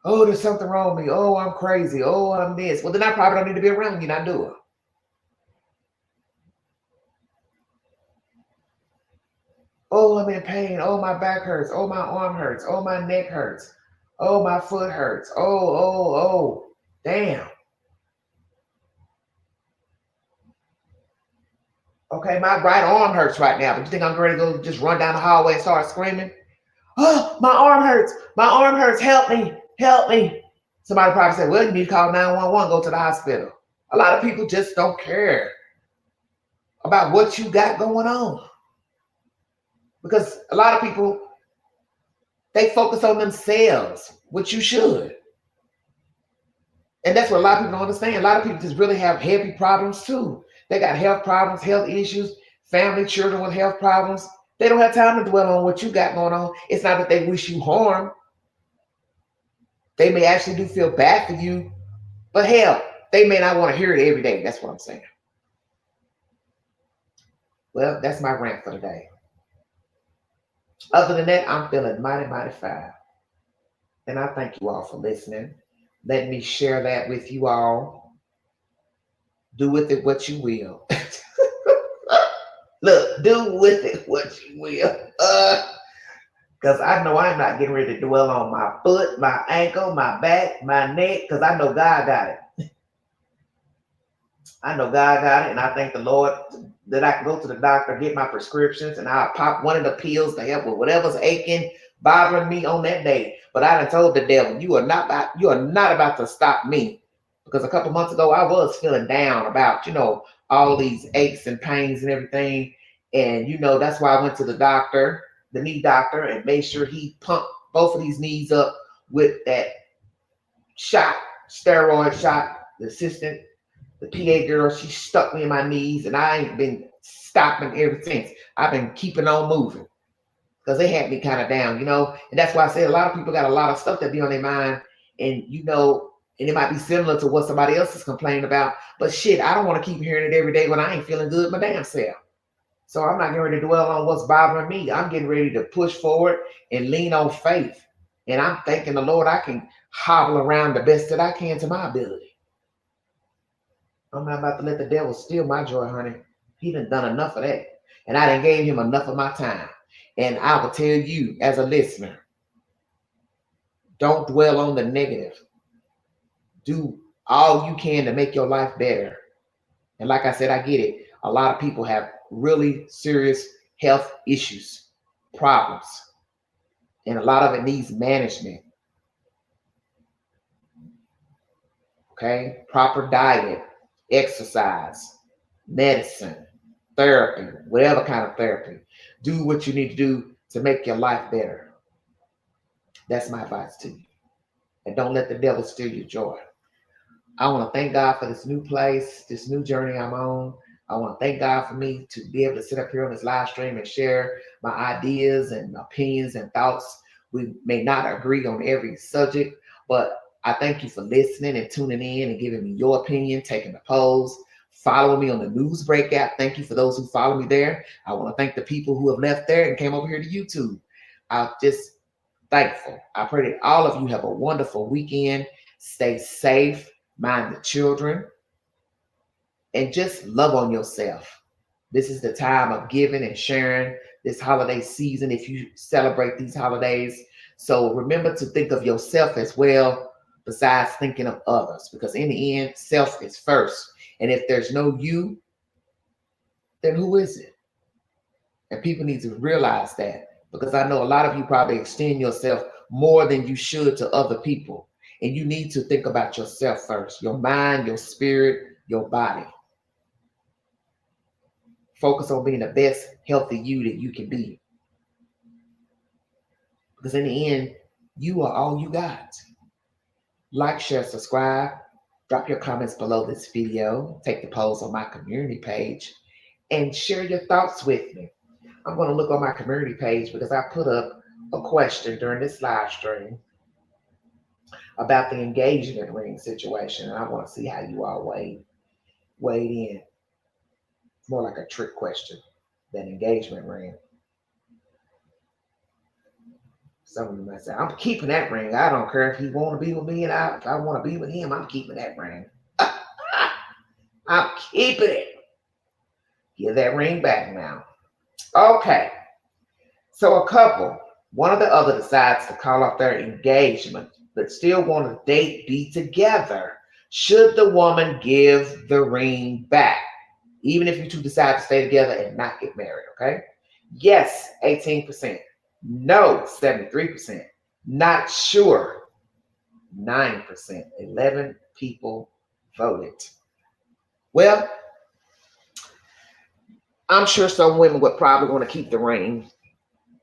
Oh, there's something wrong with me. Oh, I'm crazy. Oh, I'm this. Well, then I probably don't need to be around you, not do it. Oh, I'm in pain. Oh, my back hurts. Oh, my arm hurts. Oh, my neck hurts. Oh, my foot hurts. Oh, damn. Okay, my right arm hurts right now, but you think I'm ready to go just run down the hallway and start screaming? Oh, my arm hurts. My arm hurts. Help me. Help me. Somebody probably said, well, you need to call 911, go to the hospital. A lot of people just don't care about what you got going on. Because a lot of people, they focus on themselves, which you should. And that's what a lot of people don't understand. A lot of people just really have heavy problems too. They got health problems, health issues, family, children with health problems. They don't have time to dwell on what you got going on. It's not that they wish you harm. They may actually do feel bad for you, but hell, they may not want to hear it every day. That's what I'm saying. Well, that's my rant for today. Other than that, I'm feeling mighty, mighty fine. And I thank you all for listening. Let me share that with you all. Do with it what you will. Look, do with it what you will. Because I know I'm not getting ready to dwell on my foot, my ankle, my back, my neck, because I know God got it. I know God got it, and I thank the Lord that I can go to the doctor, get my prescriptions, and I'll pop one of the pills to help with whatever's aching, bothering me on that day. But I done told the devil, you are not about to stop me. Because a couple months ago, I was feeling down about, all these aches and pains and everything. And, that's why I went to the doctor, the knee doctor, and made sure he pumped both of these knees up with that shot, steroid shot. The assistant, the PA girl, she stuck me in my knees, and I ain't been stopping ever since. I've been keeping on moving because they had me kind of down, And that's why I say a lot of people got a lot of stuff that be on their mind, and and it might be similar to what somebody else is complaining about. But shit, I don't want to keep hearing it every day when I ain't feeling good my damn self. So I'm not getting ready to dwell on what's bothering me. I'm getting ready to push forward and lean on faith. And I'm thanking the Lord I can hobble around the best that I can to my ability. I'm not about to let the devil steal my joy, honey. He done enough of that. And I done gave him enough of my time. And I will tell you as a listener, don't dwell on the negative. Do all you can to make your life better. And like I said, I get it. A lot of people have really serious health issues, problems. And a lot of it needs management. Okay? Proper diet, exercise, medicine, therapy, whatever kind of therapy. Do what you need to do to make your life better. That's my advice to you. And don't let the devil steal your joy. I want to thank God for this new place, this new journey I'm on. I want to thank God for me to be able to sit up here on this live stream and share my ideas and opinions and thoughts. We may not agree on every subject, but I thank you for listening and tuning in and giving me your opinion, taking the polls, following me on the News Break app. Thank you for those who follow me there. I want to thank the people who have left there and came over here to YouTube. I'm just thankful. I pray that all of you have a wonderful weekend. Stay safe, mind the children, and just love on yourself. This is the time of giving and sharing this holiday season if you celebrate these holidays. So remember to think of yourself as well, besides thinking of others, because in the end, self is first. And if there's no you, then who is it? And people need to realize that, because I know a lot of you probably extend yourself more than you should to other people. And you need to think about yourself first, your mind, your spirit, your body. Focus on being the best healthy you that you can be. Because in the end, you are all you got. Like, share, subscribe. Drop your comments below this video. Take the polls on my community page. And share your thoughts with me. I'm going to look on my community page because I put up a question during this live stream about the engagement ring situation. And I want to see how you all weighed in. It's more like a trick question than engagement ring. Some of you might say, I'm keeping that ring. I don't care if he want to be with me, and if I want to be with him, I'm keeping that ring. I'm keeping it. Give that ring back now. Okay. So a couple, one or the other decides to call off their engagement, but still want to be together. Should the woman give the ring back? even if you two decide to stay together and not get married, okay? Yes, 18%. No, 73%. Not sure, 9%. 11 people voted. Well, I'm sure some women would probably want to keep the ring,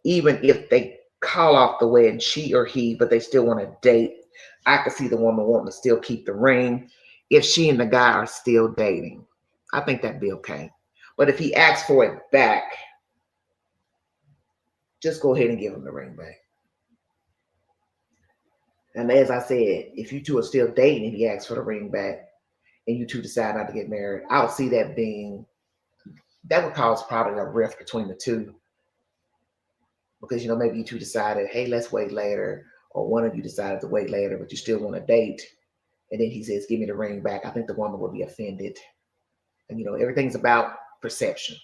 even if they call off the wedding, she or he, but they still want to date. I could see the woman wanting to still keep the ring if she and the guy are still dating. I think that'd be okay. But if he asks for it back, just go ahead and give him the ring back. And as I said, if you two are still dating and he asks for the ring back and you two decide not to get married, I would see that being, that would cause probably a rift between the two. Because, maybe you two decided, hey, let's wait later. Or one of you decided to wait later, but you still want to date. And then he says, give me the ring back. I think the woman will be offended. And, everything's about perception.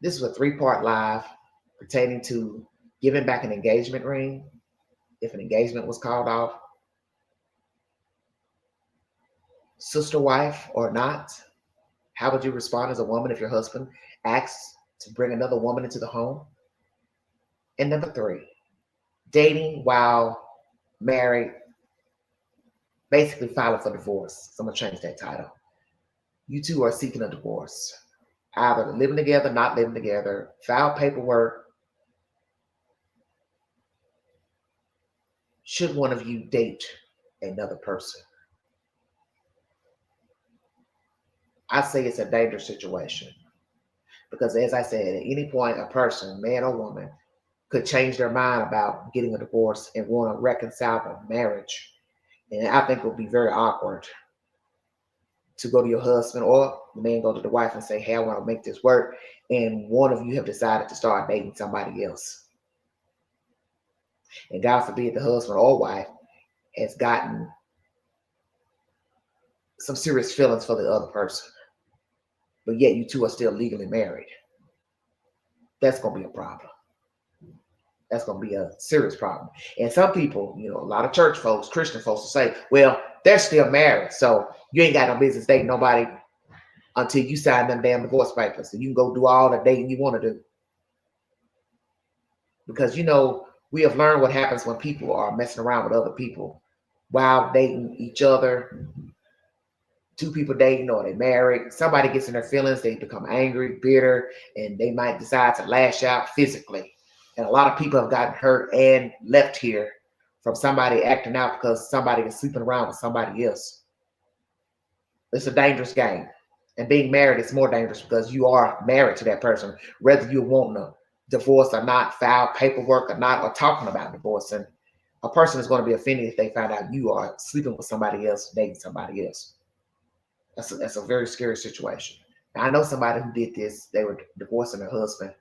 This is a 3-part live pertaining to giving back an engagement ring if an engagement was called off, sister wife or not. How would you respond as a woman if your husband asks to bring another woman into the home? And number 3, dating while married, basically filing for divorce. So I'm going to change that title. You two are seeking a divorce, either living together, not living together, file paperwork. Should one of you date another person? I say it's a dangerous situation because, as I said, at any point, a person, man or woman, could change their mind about getting a divorce and want to reconcile the marriage. And I think it would be very awkward to go to your husband or the man go to the wife and say, hey, I want to make this work. And one of you have decided to start dating somebody else. And God forbid the husband or wife has gotten some serious feelings for the other person, but yet you two are still legally married. That's going to be a problem. That's going to be a serious problem. And some people, a lot of church folks, Christian folks will say, well, they're still married, so you ain't got no business dating nobody until you sign them damn divorce papers. So you can go do all the dating you want to do. Because, we have learned what happens when people are messing around with other people while dating each other. 2 people dating or they married, somebody gets in their feelings, they become angry, bitter, and they might decide to lash out physically. And a lot of people have gotten hurt and left here from somebody acting out because somebody is sleeping around with somebody else. It's a dangerous game. And being married is more dangerous because you are married to that person, whether you want to divorce or not, file paperwork or not, or talking about divorcing. A person is going to be offended if they find out you are sleeping with somebody else, dating somebody else. That's a very scary situation. Now, I know somebody who did this. They were divorcing her husband,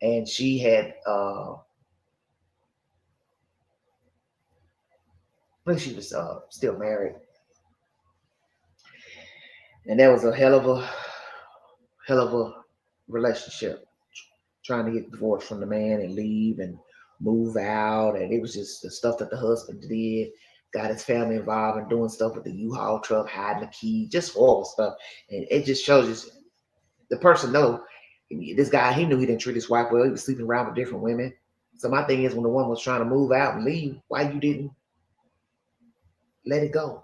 and she had, I think she was still married, and that was a hell of a relationship. Trying to get divorced from the man and leave and move out, and it was just the stuff that the husband did. Got his family involved in doing stuff with the U-Haul truck, hiding the key, just horrible stuff. And it just shows you the person know this guy, he knew he didn't treat his wife well. He was sleeping around with different women. So my thing is, when the woman was trying to move out and leave, why you didn't let it go?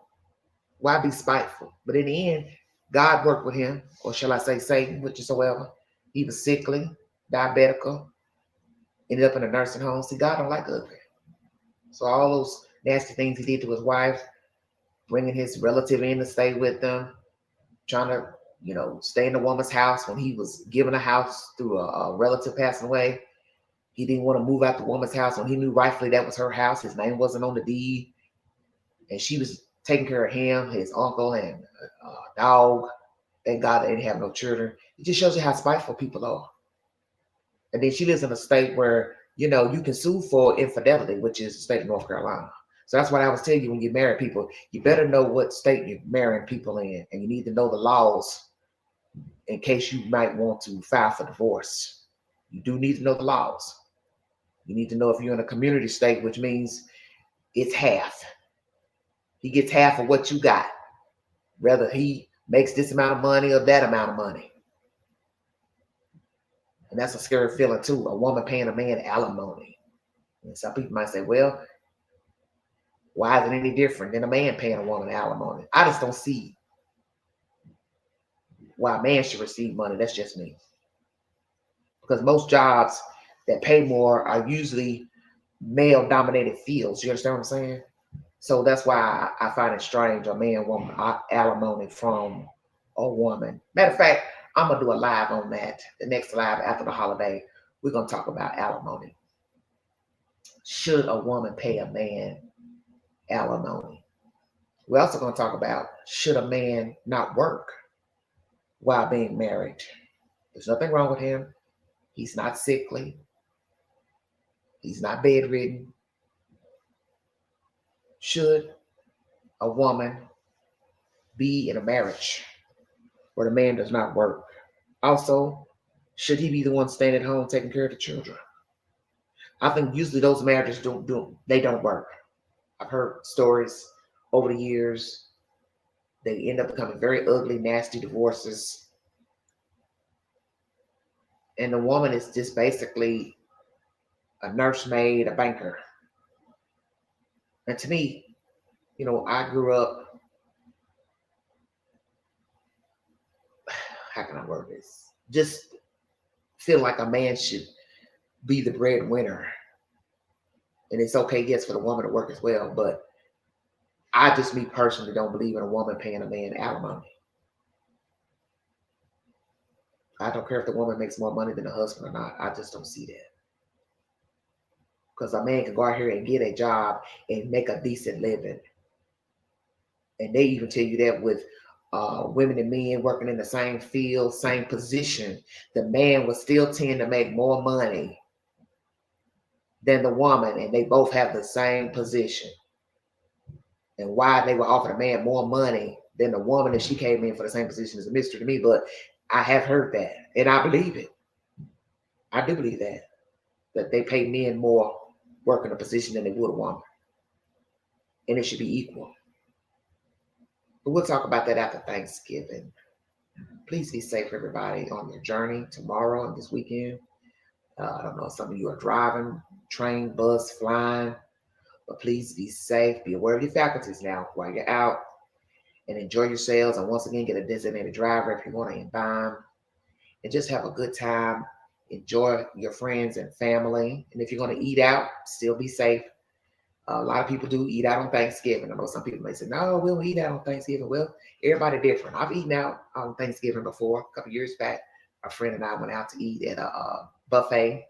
Why be spiteful? But in the end, God worked with him, or shall I say Satan, whichsoever. He was sickly, diabetical, ended up in a nursing home. See, God don't like ugly. So all those nasty things he did to his wife, bringing his relative in to stay with them, trying to, stay in the woman's house when he was given a house through a relative passing away. He didn't want to move out the woman's house when he knew rightfully that was her house. His name wasn't on the deed. And she was taking care of him, his uncle, and dog. Thank God they didn't have no children. It just shows you how spiteful people are. And then she lives in a state where, you can sue for infidelity, which is the state of North Carolina. So that's what I was telling you, when you marry people, you better know what state you're marrying people in, and you need to know the laws in case you might want to file for divorce. You do need to know the laws. You need to know if you're in a community state, which means it's half. He gets half of what you got, whether he makes this amount of money or that amount of money. And that's a scary feeling too, a woman paying a man alimony. And some people might say, well, why is it any different than a man paying a woman alimony? I just don't see why a man should receive money. That's just me. Because most jobs that pay more are usually male dominated fields. You understand what I'm saying? So that's why I find it strange a man want alimony from a woman. Matter of fact, I'm gonna do a live on that. The next live after the holiday, we're gonna talk about alimony. Should a woman pay a man alimony? We're also gonna talk about should a man not work while being married? There's nothing wrong with him. He's not sickly. He's not bedridden. Should a woman be in a marriage where the man does not work? Also, should he be the one staying at home taking care of the children? I think usually those marriages don't work. I've heard stories over the years. They end up becoming very ugly, nasty divorces. And the woman is just basically a nursemaid, a banker. And to me, I grew up, how can I word this? Just feel like a man should be the breadwinner. And it's okay, yes, for the woman to work as well. But I just, me personally, don't believe in a woman paying a man alimony. I don't care if the woman makes more money than the husband or not. I just don't see that. Because a man can go out here and get a job and make a decent living. And they even tell you that with women and men working in the same field, same position, the man will still tend to make more money than the woman, and they both have the same position. And why they would offer the man more money than the woman if she came in for the same position is a mystery to me, but I have heard that, and I believe it. I do believe that they pay men more working a position than they would a woman, and it should be equal. But we'll talk about that after Thanksgiving. Please be safe, everybody, on your journey tomorrow and this weekend. I don't know, some of you are driving, train, bus, flying, but please be safe. Be aware of your faculties now while you're out, and enjoy yourselves. And once again, get a designated driver if you want to imbibe, and just have a good time. Enjoy your friends and family. And if you're going to eat out, still be safe. A lot of people do eat out on Thanksgiving. I know some people may say, no, we don't eat out on Thanksgiving. Well, everybody different. I've eaten out on Thanksgiving before. A couple years back, a friend and I went out to eat at a buffet,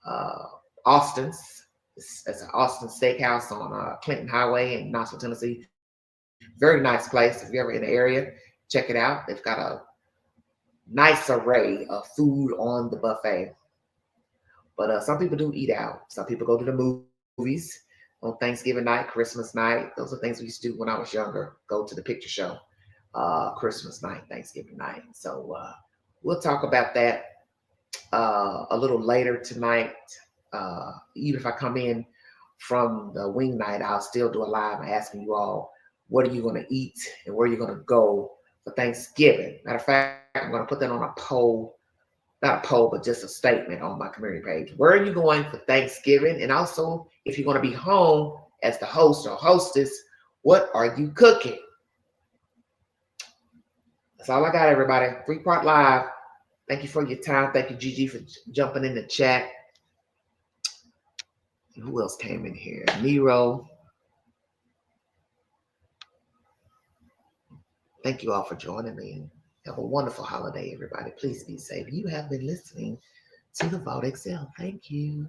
uh, Austin's. It's an Austin Steakhouse on Clinton Highway in Knoxville, Tennessee. Very nice place. If you're ever in the area, check it out. They've got a nice array of food on the buffet. But some people do eat out. Some people go to the movies on Thanksgiving night, Christmas night. Those are things we used to do when I was younger. Go to the picture show, Christmas night, Thanksgiving night. So we'll talk about that a little later tonight. Even if I come in from the wing night, I'll still do a live asking you all, what are you going to eat and where are you going to go for Thanksgiving? Matter of fact, I'm going to put that on a poll, not a poll, but just a statement on my community page. Where are you going for Thanksgiving? And also, if you're going to be home as the host or hostess, what are you cooking? That's all I got, everybody. 3-part live. Thank you for your time. Thank you, Gigi, for jumping in the chat. Who else came in here? Nero. Thank you all for joining me. Have a wonderful holiday, everybody. Please be safe. You have been listening to the Vault Excel. Thank you.